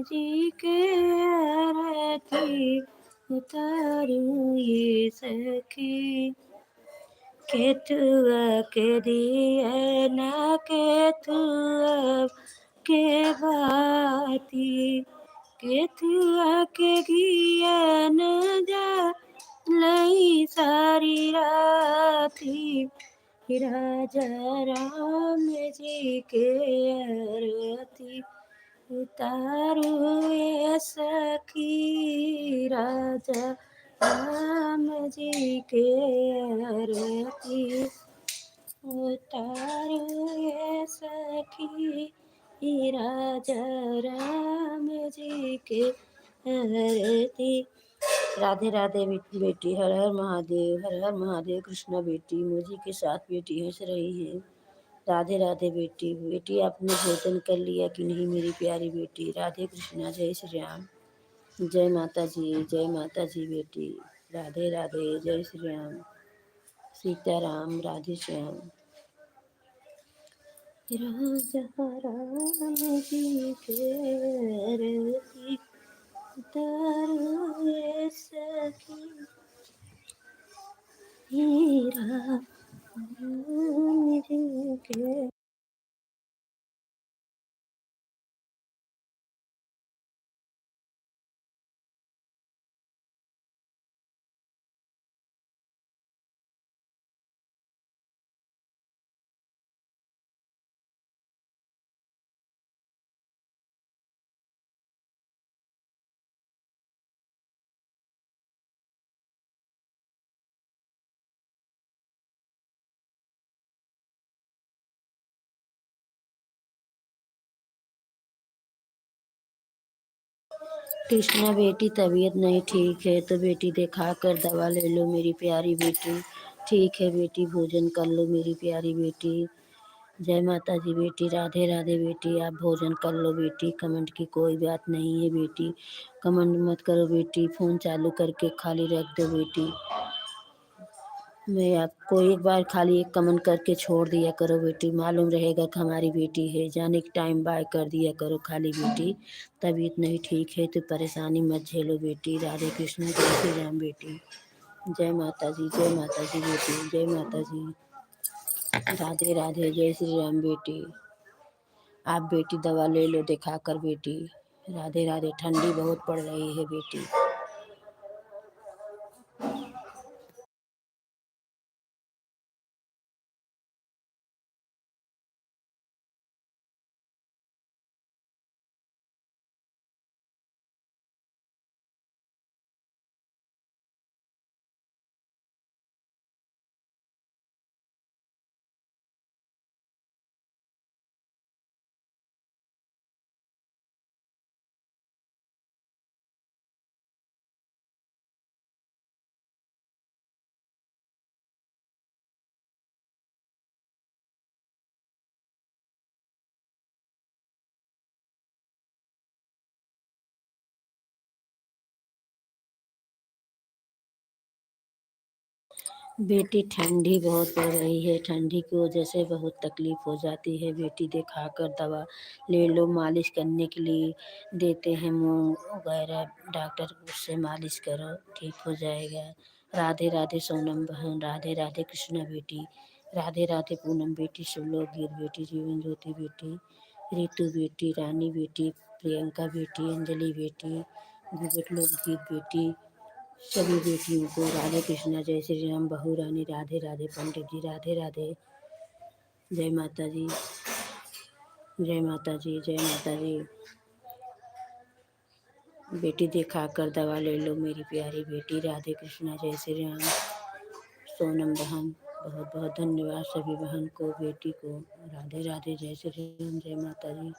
जी के आरती उतारू, ये सखी। केतुआ के दिए न केतुआ के बाती, केतुआ के ज्ञान जा लई सारी राती, राजा राम जी के आरती उतारू, ये सखी। राजा राम जी के आरती उतारू, ये सखी। राजा राम जी के आरती। राधे राधे बेटी, हर हर महादेव, हर हर महादेव। कृष्णा बेटी मुझी के साथ बेटी हंस रही है। राधे राधे बेटी, बेटी आपने भोजन कर लिया कि नहीं मेरी प्यारी बेटी। राधे कृष्णा, जय श्री राम, जय माता जी, जय माता जी बेटी। राधे राधे, जय श्री राम, सीताराम, राधे श्याम। राजा राम जी के आरती उतारू, ये सखी। राम जी के कृष्णा बेटी तबीयत नहीं ठीक है तो बेटी दिखा कर दवा ले लो मेरी प्यारी बेटी। ठीक है बेटी, भोजन कर लो मेरी प्यारी बेटी। जय माता जी बेटी, राधे राधे बेटी। आप भोजन कर लो बेटी, कमेंट की कोई बात नहीं है बेटी। कमेंट मत करो बेटी, फ़ोन चालू करके खाली रख दो बेटी। मैं आपको एक बार खाली एक कमेंट करके छोड़ दिया करो बेटी, मालूम रहेगा कि हमारी बेटी है। जाने के टाइम बाय कर दिया करो खाली बेटी। तबीयत नहीं ठीक है तो परेशानी मत झेलो बेटी। राधे कृष्ण, जय श्री राम बेटी। जय माता जी, जय माता जी बेटी, जय माता जी। राधे राधे, जय श्री राम बेटी। आप बेटी दवा ले लो दिखा कर बेटी। राधे राधे। ठंडी बहुत पड़ रही है बेटी। बेटी ठंडी बहुत पड़ रही है, ठंडी की वजह से बहुत तकलीफ हो जाती है। बेटी दिखाकर दवा ले लो, मालिश करने के लिए देते हैं मूंग वगैरह, डॉक्टर उससे मालिश करो ठीक हो जाएगा। राधे राधे सोनम बहन, राधे राधे कृष्णा बेटी, राधे राधे पूनम बेटी, शिवलोक गीत बेटी, जीवन ज्योति बेटी, रितु बेटी, रानी बेटी, प्रियंका बेटी, अंजलि बेटी, गुगट लोक गीत बेटी, सभी बेटियों को राधे कृष्णा, जय श्री राम, बहू रानी राधे राधे, पंडित जी राधे राधे, जय माता जी, जय माता जी, जय माता जी। बेटी दिखाकर दवा ले लो मेरी प्यारी बेटी, राधे कृष्णा, जय श्री राम। सोनम बहन बहुत बहुत धन्यवाद सभी बहन को, बेटी को, राधे राधे, जय श्री राम, जय माता जी।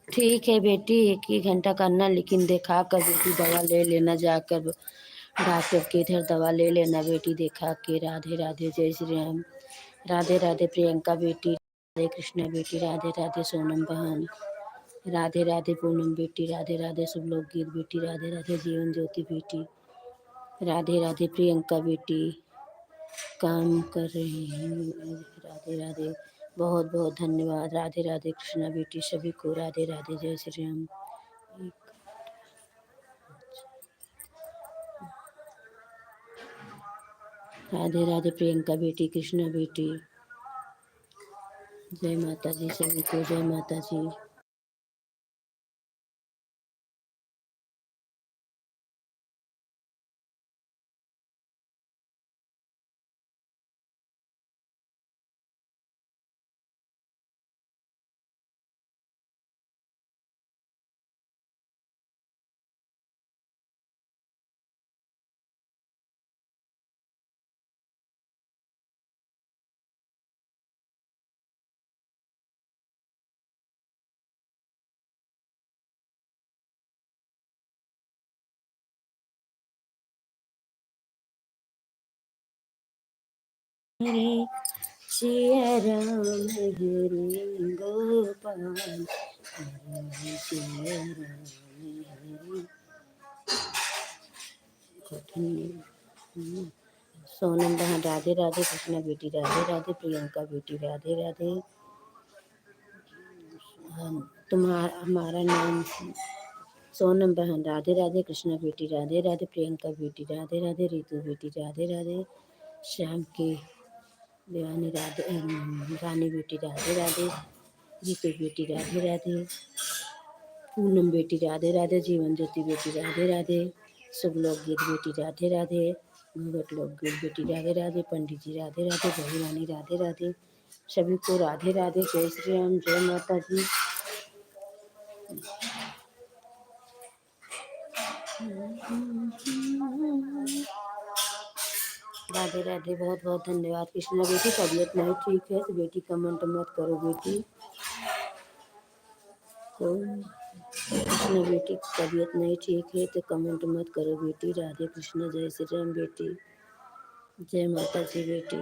ठीक है बेटी, 1 ही घंटा करना, लेकिन दिखा कर बेटी दवा ले लेना जाकर, डॉक्टर के इधर दवा ले लेना बेटी दिखा के। राधे राधे, जय श्री राम, राधे राधे प्रियंका बेटी, राधे कृष्णा बेटी, राधे राधे सोनम बहन, राधे राधे पूनम बेटी, राधे राधे शुभ लोक गीत बेटी, राधे राधे जीवन ज्योति बेटी, राधे राधे प्रियंका बेटी, काम कर रही हूँ, राधे राधे, बहुत बहुत धन्यवाद। राधे राधे कृष्णा बेटी, सभी को राधे राधे, जय श्री राम। राधे राधे प्रियंका बेटी, कृष्णा बेटी, जय माता जी सभी को, जय माता जी। हरे सिया राम, हरे गोपाल, हरे सिया राम, हरे सोनम बहन, राधे राधे कृष्णा बेटी, राधे राधे प्रियंका बेटी, राधे राधे। तुम्हारा हमारा नाम सोनम बहन, राधे राधे कृष्णा बेटी, राधे राधे प्रियंका बेटी, राधे राधे रितु बेटी, राधे राधे श्याम की दीवानी, राधे रानी बेटी, राधे राधे रितु बेटी, राधे राधे पूनम बेटी, राधे राधे जीवन ज्योति बेटी, राधे राधे शुभ लोक गीत बेटी, राधे राधे घूंघट लोक गीत बेटी, राधे राधे पंडित जी, राधे राधे भगवानी, राधे राधे सभी को राधे राधे, जय श्री राम, जय माता जी। राधे राधे, बहुत बहुत धन्यवाद। कृष्णा बेटी तबीयत नहीं ठीक है तो बेटी कमेंट मत करो बेटी, तो कृष्णा बेटी की तबीयत नहीं ठीक है तो कमेंट मत करो बेटी। राधे कृष्णा, जय श्री राम बेटी, जय माता जी बेटी।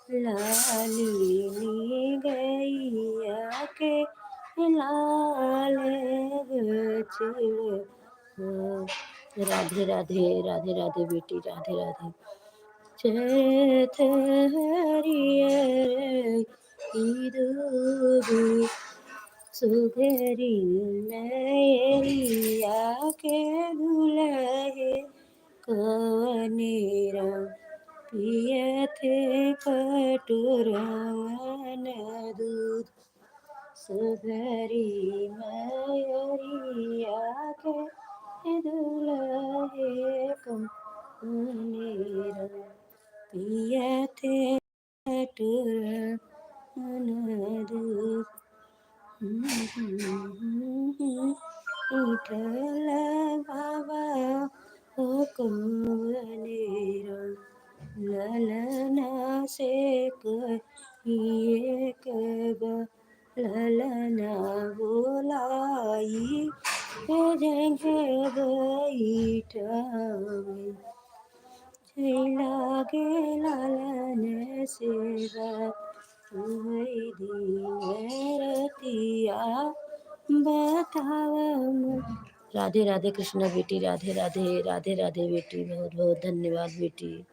लालिनी गैया के लाल बछड़े। राधे राधे राधे राधे बेटी, राधे राधे। चैत हरियर की दूध सुघरी मैरिया के दुलहे कवनेरा पियथे कटोरवन दूध सुघरी मैरिया के दुलहे कवनेरा पियथे कटोरवन दूध। विठ्ठल बाबा हो कवनेरा ललना से कहिए कब ललना बोलाई जग बैठावे। लागे लालन सेवा दिन रतिया बताव। राधे राधे कृष्णा बेटी, राधे राधे राधे राधे बेटी, बहुत बहुत धन्यवाद बेटी।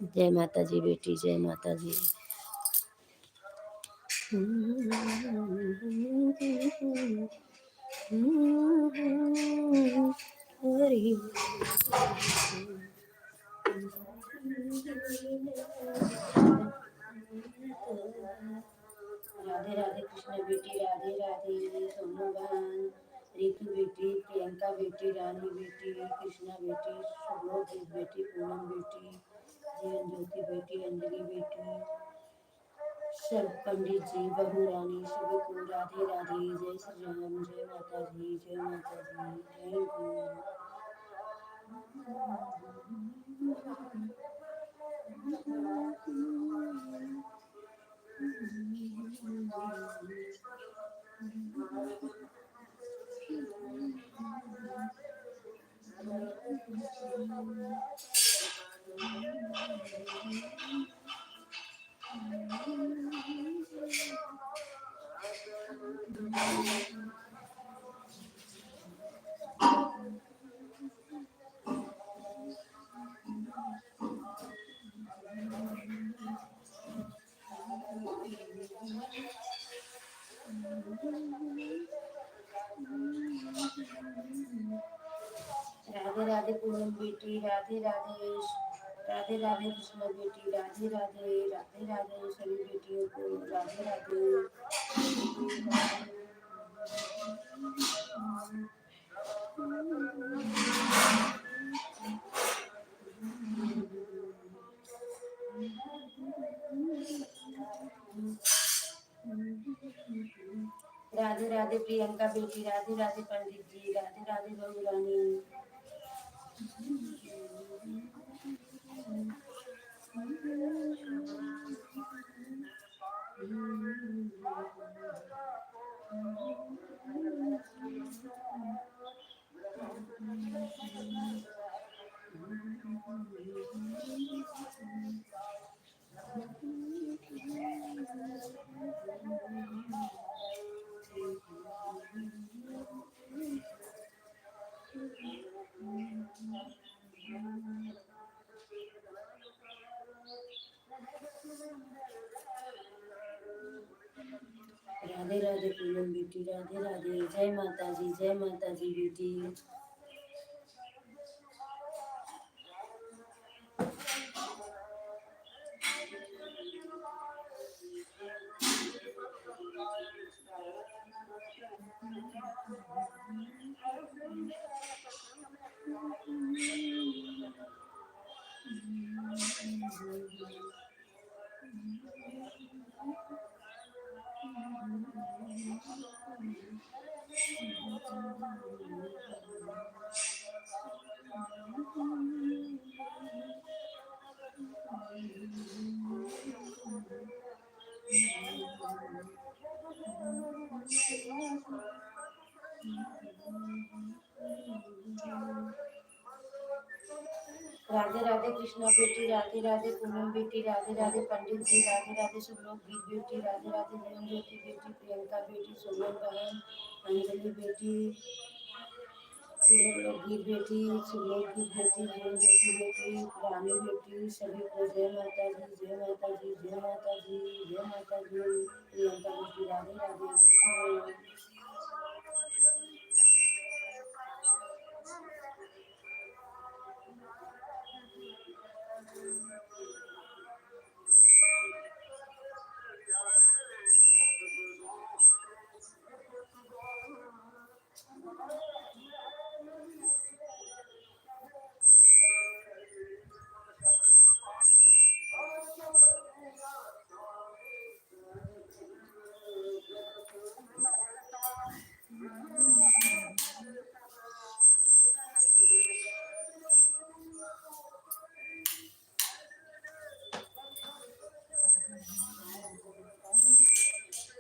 जय माता जी बेटी, जय माता जी। हरि राधे राधे कृष्ण बेटी, राधे राधे सोनू बहन, रितु बेटी, प्रियंका बेटी, रानी बेटी, कृष्णा बेटी, शुभ्रोजीत बेटी, पूनम बेटी, जीवन ज्योति बेटी, अंजलि बेटी, सब पंडित जी, बहू रानी, सभी को राधे राधे। जय श्री राम, जय माता जी, जय माता जी, थैंक यू। राधे राधे पूनम बेटी, राधे राधे राधे राधे कृष्णा बेटी, राधे राधे राधे राधे सभी बेटियों को राधे राधे। राधे राधे प्रियंका बेटी, राधे राधे पंडित जी, राधे राधे बहू रानी। राधे राधे पूनम बेटी, राधे राधे। जय माता जी, जय माता जी बेटी। राधे राधे कृष्णा बेटी, राधे राधे पूनम बेटी, राधे राधे पंडित जी, राधे राधे सुलोक गीत बेटी, राधे राधे जीवन ज्योति बेटी, प्रियंका बेटी, सोनम बहन, अंजलि बेटी, लोक गीत बेटी, सुलोक गीत बेटी, जीवन ज्योति बेटी, रानी बेटी, सभी को जय माता दी, जय माता दी, जय माता दी, जय माता दी। प्रियंका बेटी, राधे राधे।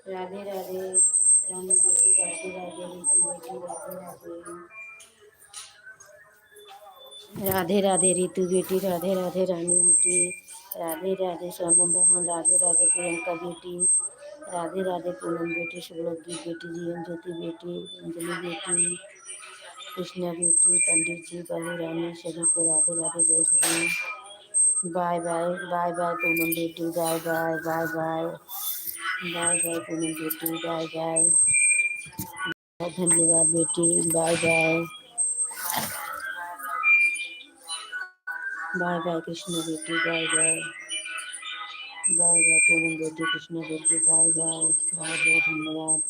राधे राधे रानी बेटी, राधे राधे रीतू बेटी, राधे राधे, राधे राधे रीतू बेटी, राधे राधे रानी बेटी, राधे राधे सोनम बहन, राधे राधे प्रियंका बेटी, राधे राधे पूनम बेटी, शुभलक्ष्मी बेटी, जीवन ज्योति बेटी, अंजलि बेटी, कृष्णा बेटी, पंडित जी, बहू रानी, सभी को राधे राधे, जय Shri Ram. Bye bye, bye bye Poonam बेटी, bye bye, bye bye, bye bye Poonam बेटी, बाय बाय, धन्यवाद बेटी, bye bye, bye bye Krishna बेटी, bye bye, bye bye Poonam बेटी, कृष्णा बेटी, बाय बाय, बाय बाय, धन्यवाद।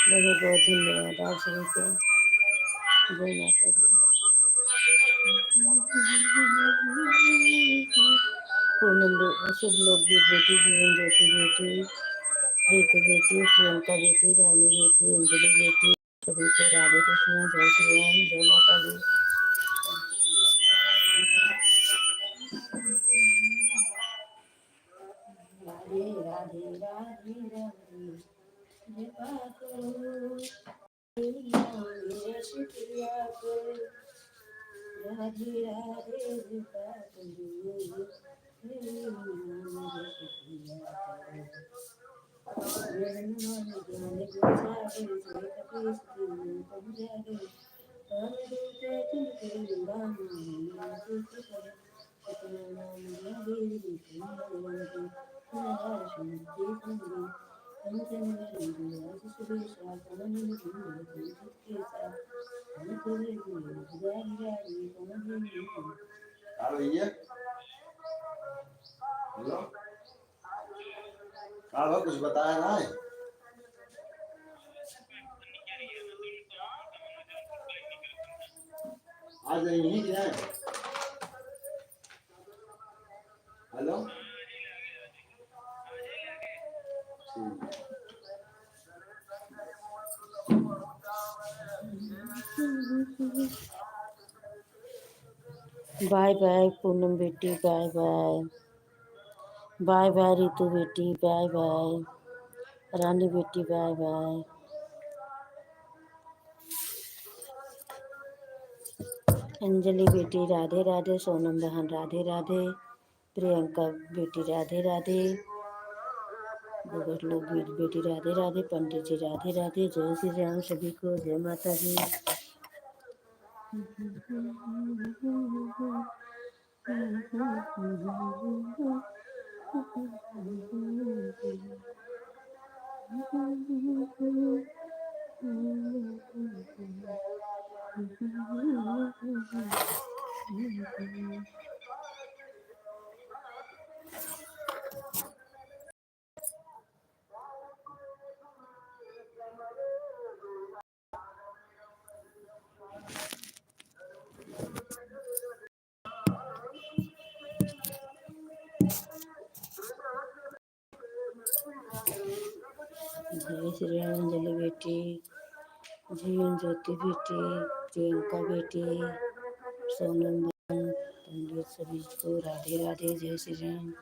बहुत बहुत धन्यवाद आप सभी को। जय माता दी। पूनम शुभ लोक गीत बेटी, जीवन ज्योति बेटी, रीतु बेटी, प्रियंका बेटी, रानी बेटी, अंजलि बेटी, सभी को राधे कृष्ण, जय श्री राम, जय माता दी। राधे राधे राधे राधे, कृपा करो मेरे शुक्रिया करो, राधे राधे कृपा करो मेरे शुक्रिया करो। ज्ञान गुंजारे से कपीस की पंजारे, राम दूते तुमके गुंगाना सुख करे, इतना नाम लगे तुम्हारे हमारा शुद्धि संगी, कंचन वरंगी आज सुरेशा, कानन कुंडल कुंचित केसा, मुकुर गुलाबी रानी पवनी। भैया हेलो, हाँ कुछ बताया ना है? आज नहीं क्या है? हेलो बाय बाय पूनम बेटी, bye bye, bye bye Ritu बेटी, बाय बाय रानी बेटी, बाय बाय, अंजलि बेटी, राधे राधे, सोनम बहन, राधे राधे, प्रियंका बेटी, राधे राधे, लोग बेटी, राधे राधे, पंडित जी, राधे राधे, जय श्री राम, सभी को जय माता दी। जय श्री राम, अंजलि बेटी, जीवन ज्योति बेटी, प्रियंका बेटी, सोनम बहन, पंडित सभी को राधे राधे, जय श्री राम,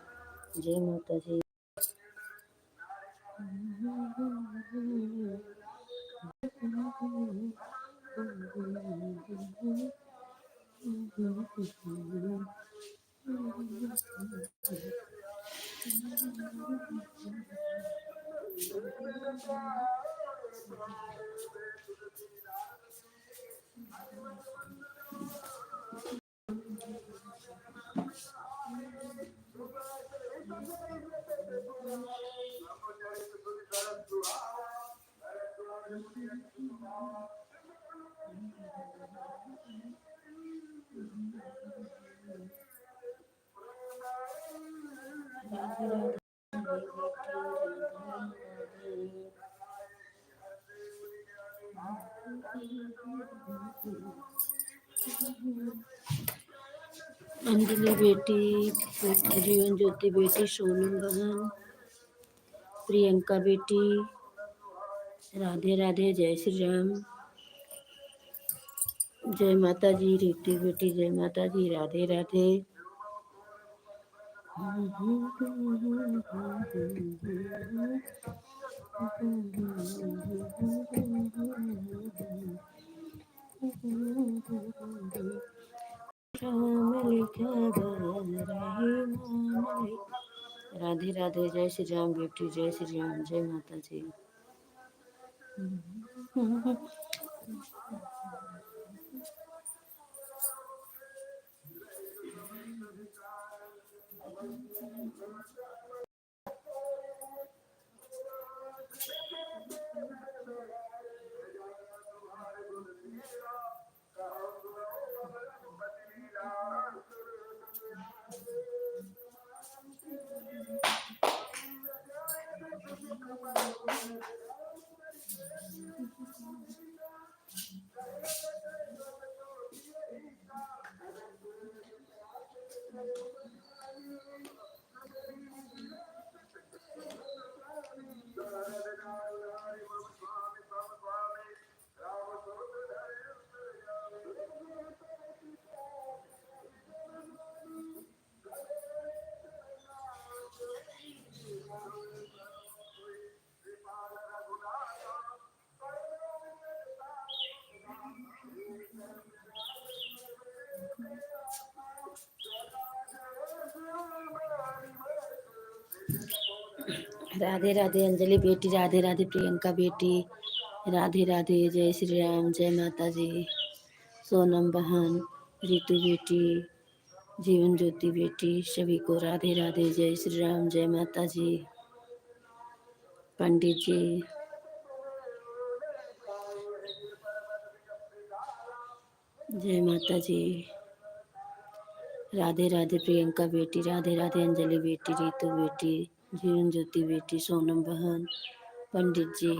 जय माता जी। अंजलि बेटी, जीवन ज्योति बेटी, सोनम बहन, प्रियंका बेटी, राधे राधे, जय श्री राम, जय माता जी। रीति बेटी, जय माता जी, राधे राधे। राधे राधे, जय श्री राम बेटी, जय श्री राम, जय माता जी। राधे राधे अंजलि बेटी, राधे राधे प्रियंका बेटी, राधे राधे, जय श्री राम, जय माता जी। सोनम बहन, रीतू बेटी, जीवन ज्योति बेटी, सभी को राधे राधे, जय श्री राम, जय माता जी। पंडित जी, जय माता जी। राधे राधे प्रियंका बेटी, राधे राधे अंजलि बेटी, रीतू बेटी, जीवन ज्योति बेटी, सोनम बहन, पंडित जी,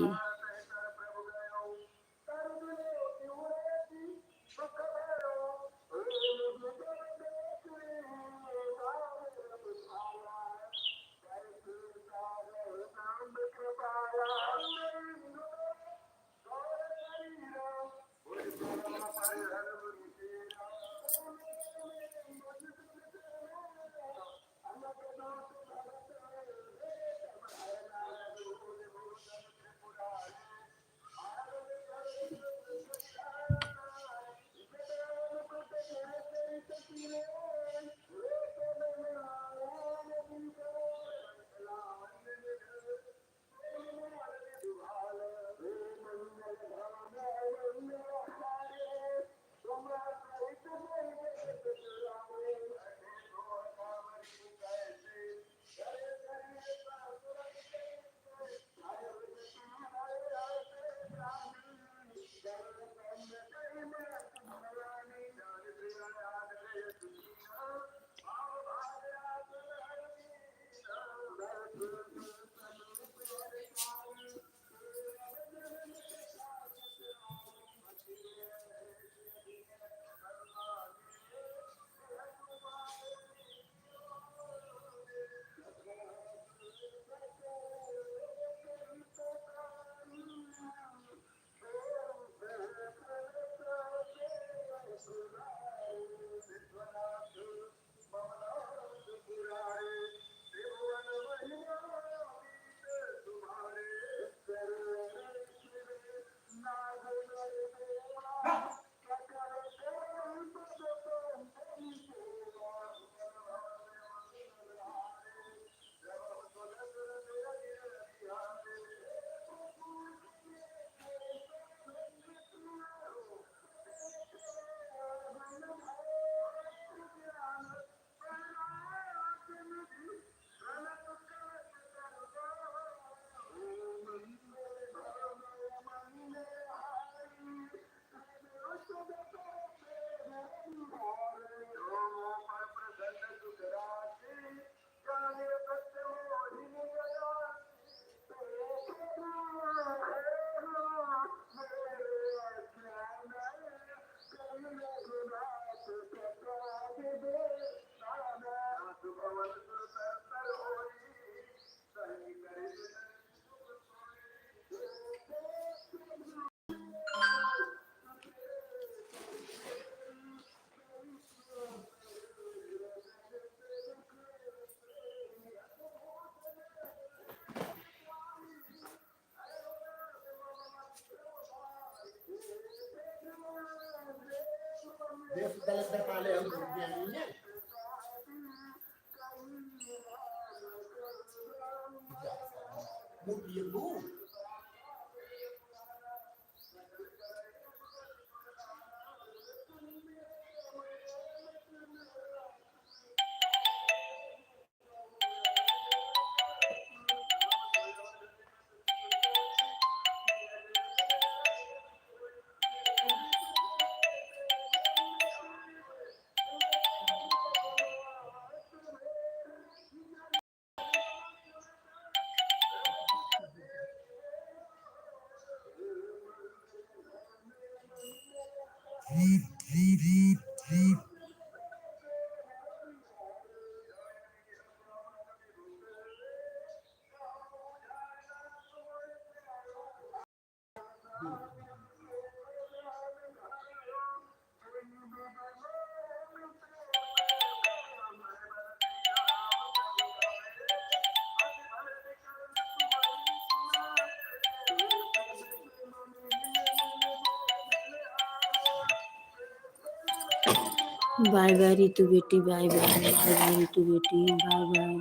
बाय बाय रितु बेटी, बाय बाय बाय रितु बेटी, bye bye.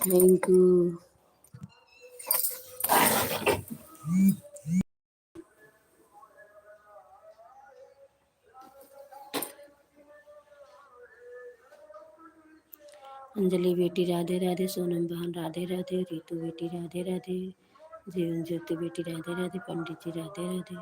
Thank you. Anjali बेटी राधे राधे, सोनम बहन राधे राधे, रितु बेटी राधे राधे, जीवन ज्योति बेटी राधे राधे, पंडित जी राधे राधे।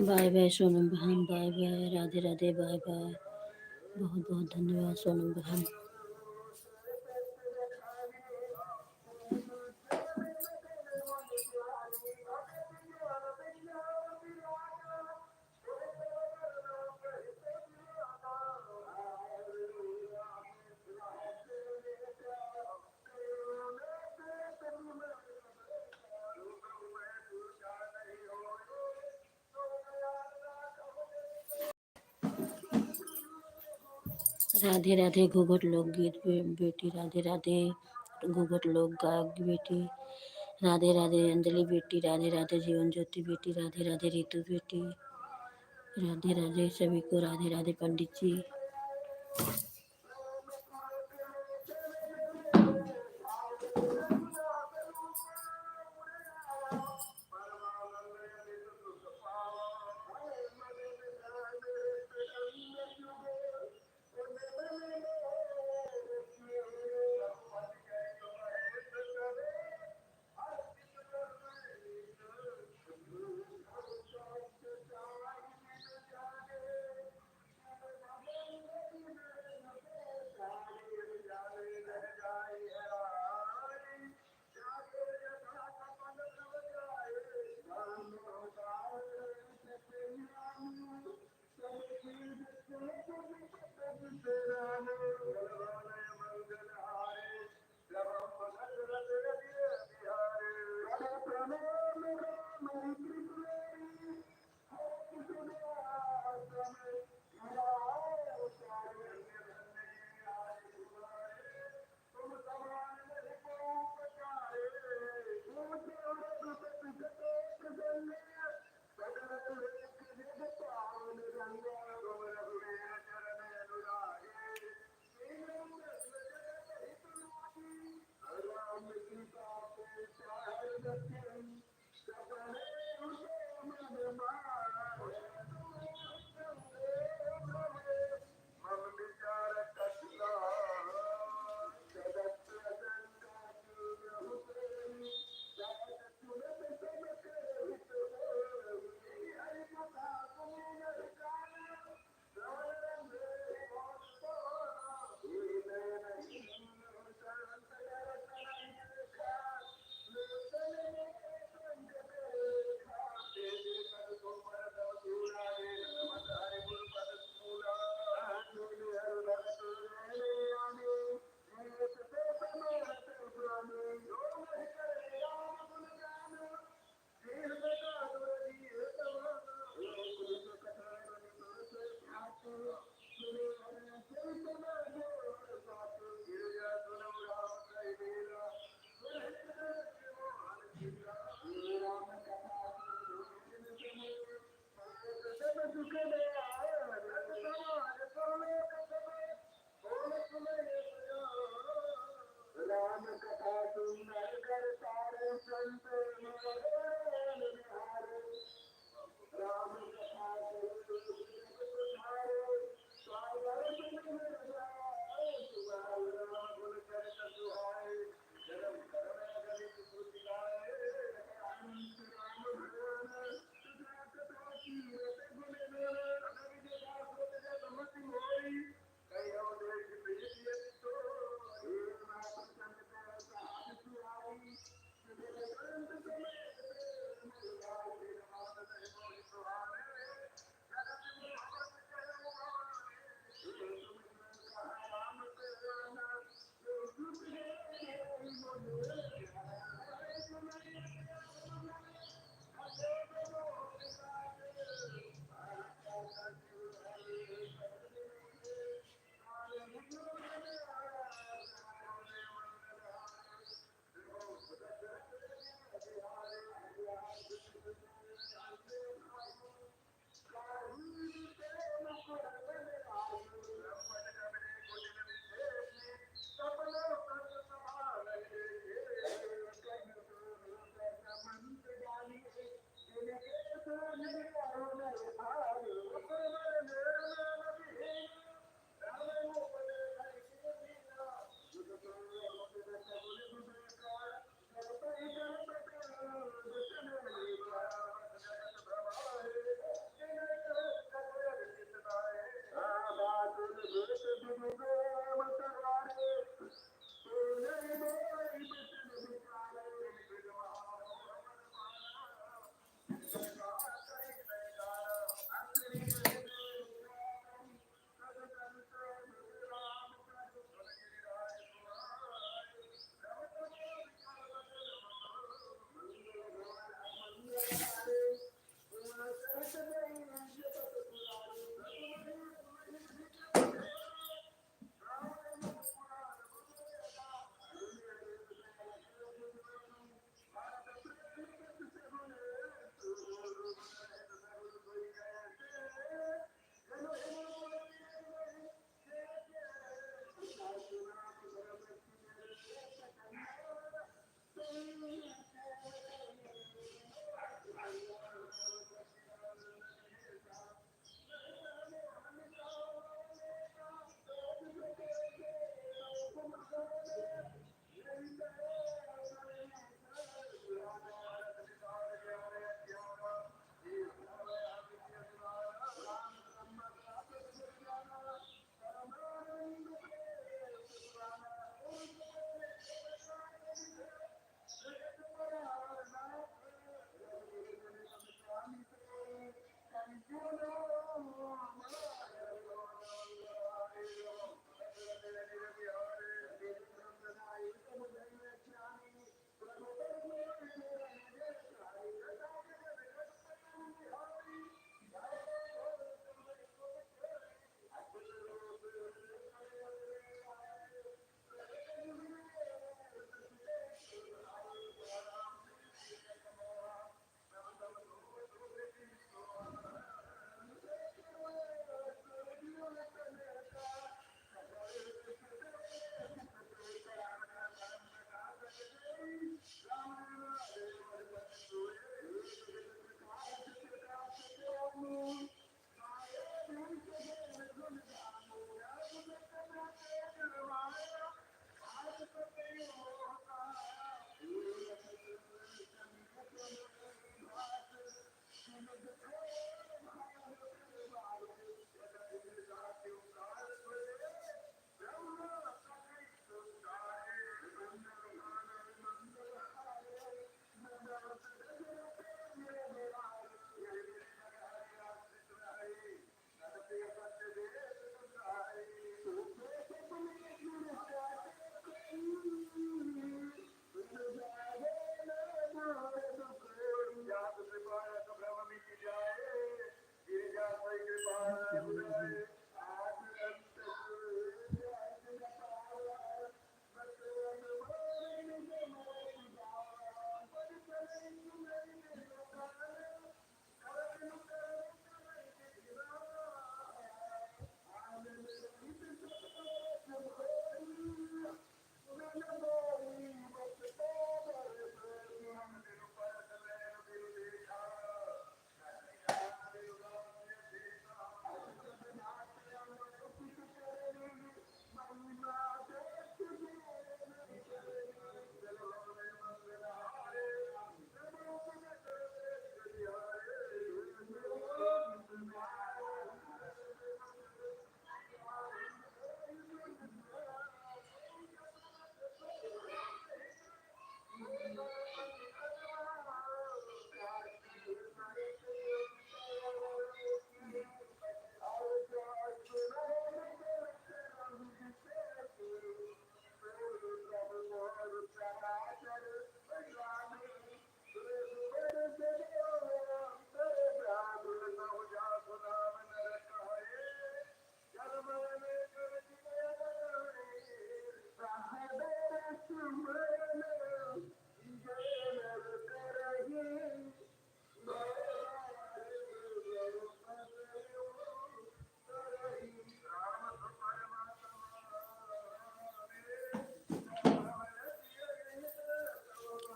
बाय बाय सोनम बहन, bye bye Radhe Radhe, bye bye. बहुत बहुत धन्यवाद सोनम बहन। राधे राधे घूघट लोकगीत बेटी राधे राधे, घूघट लोक गायक बेटी राधे राधे, अंजलि बेटी राधे राधे, जीवन ज्योति बेटी राधे राधे, रितु बेटी राधे राधे, सभी को राधे राधे। पंडित जी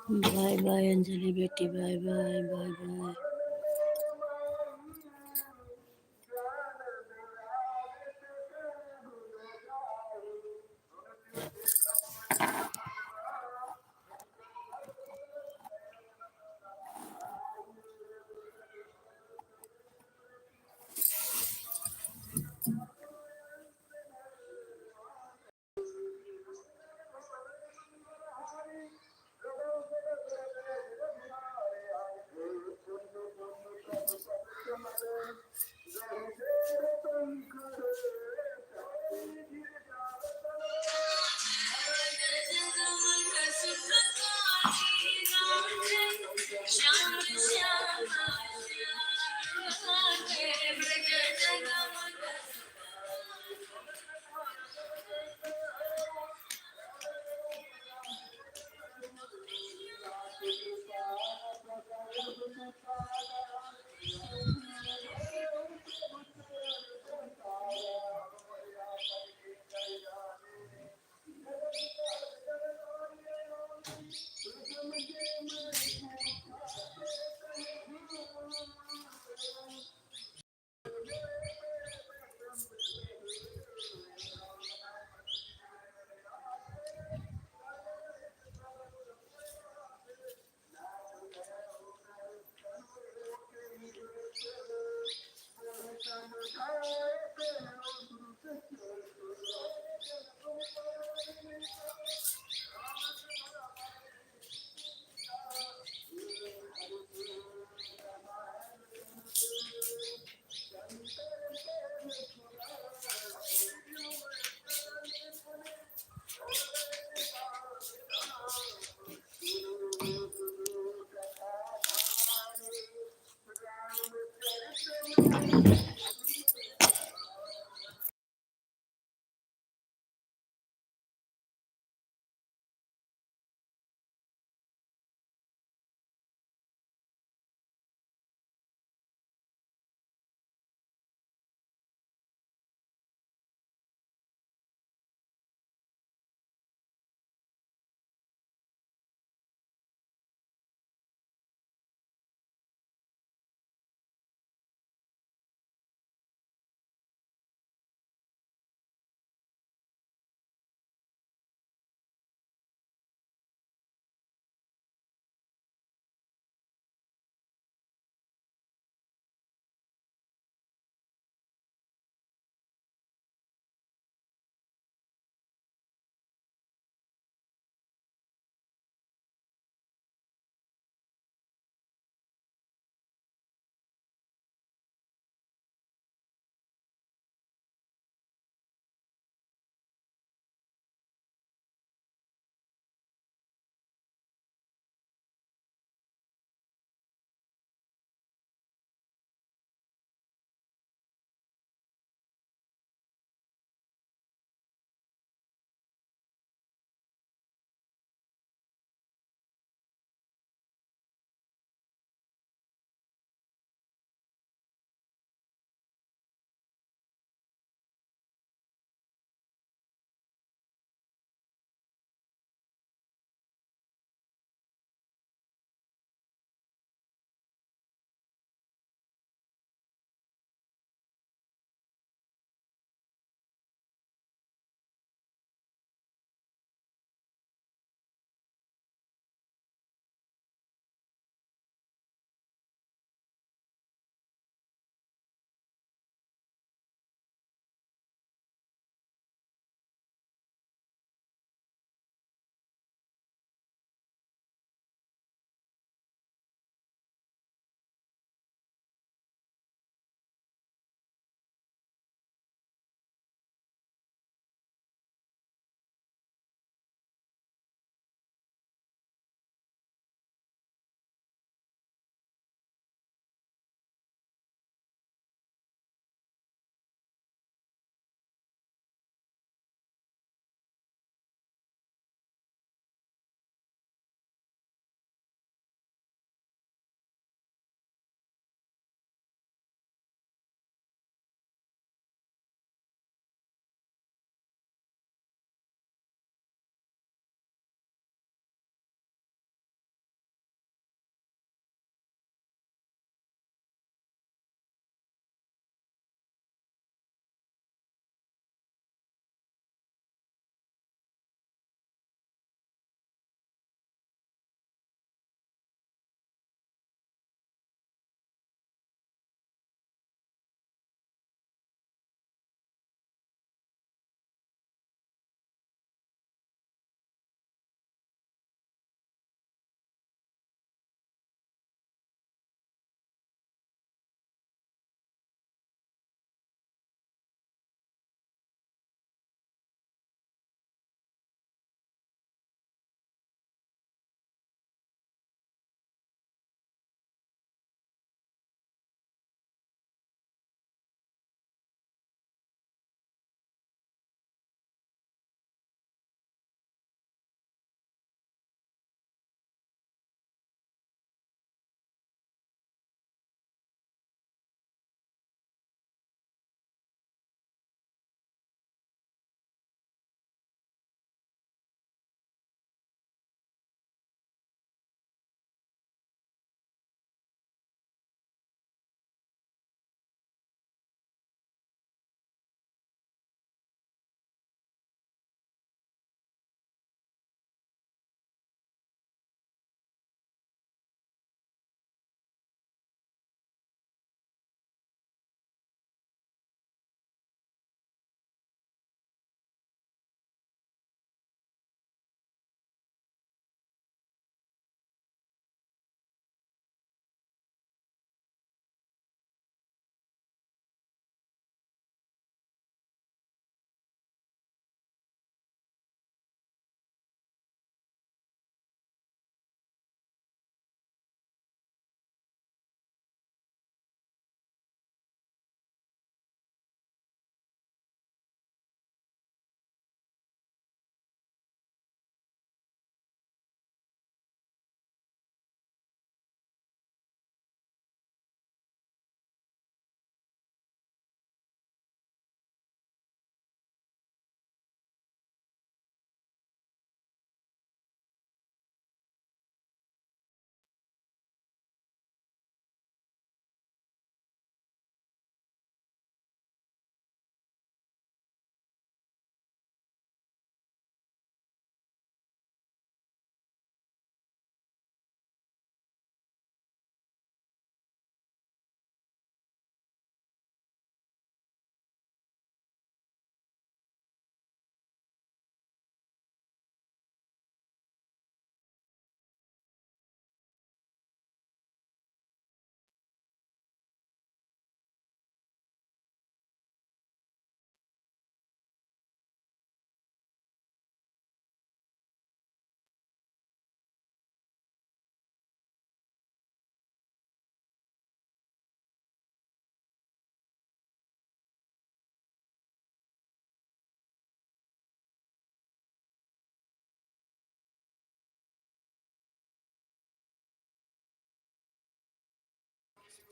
बाय बाय अंजलि बेटी, बाय बाय बाय बाय।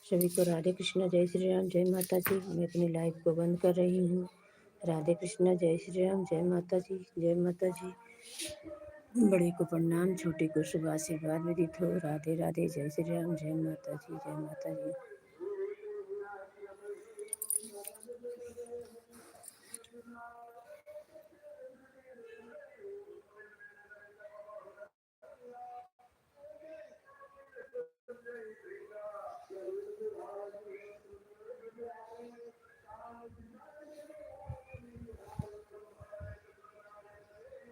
सभी को राधे कृष्णा, जय श्री राम, जय माता जी। मैं अपनी लाइव को बंद कर रही हूँ। राधे कृष्णा, जय श्री राम, जय माता जी, जय माता जी। बड़े को प्रणाम, छोटे को शुभ आशीर्वाद विदित हो। राधे राधे, जय श्री राम, जय माता जी, जय माता जी।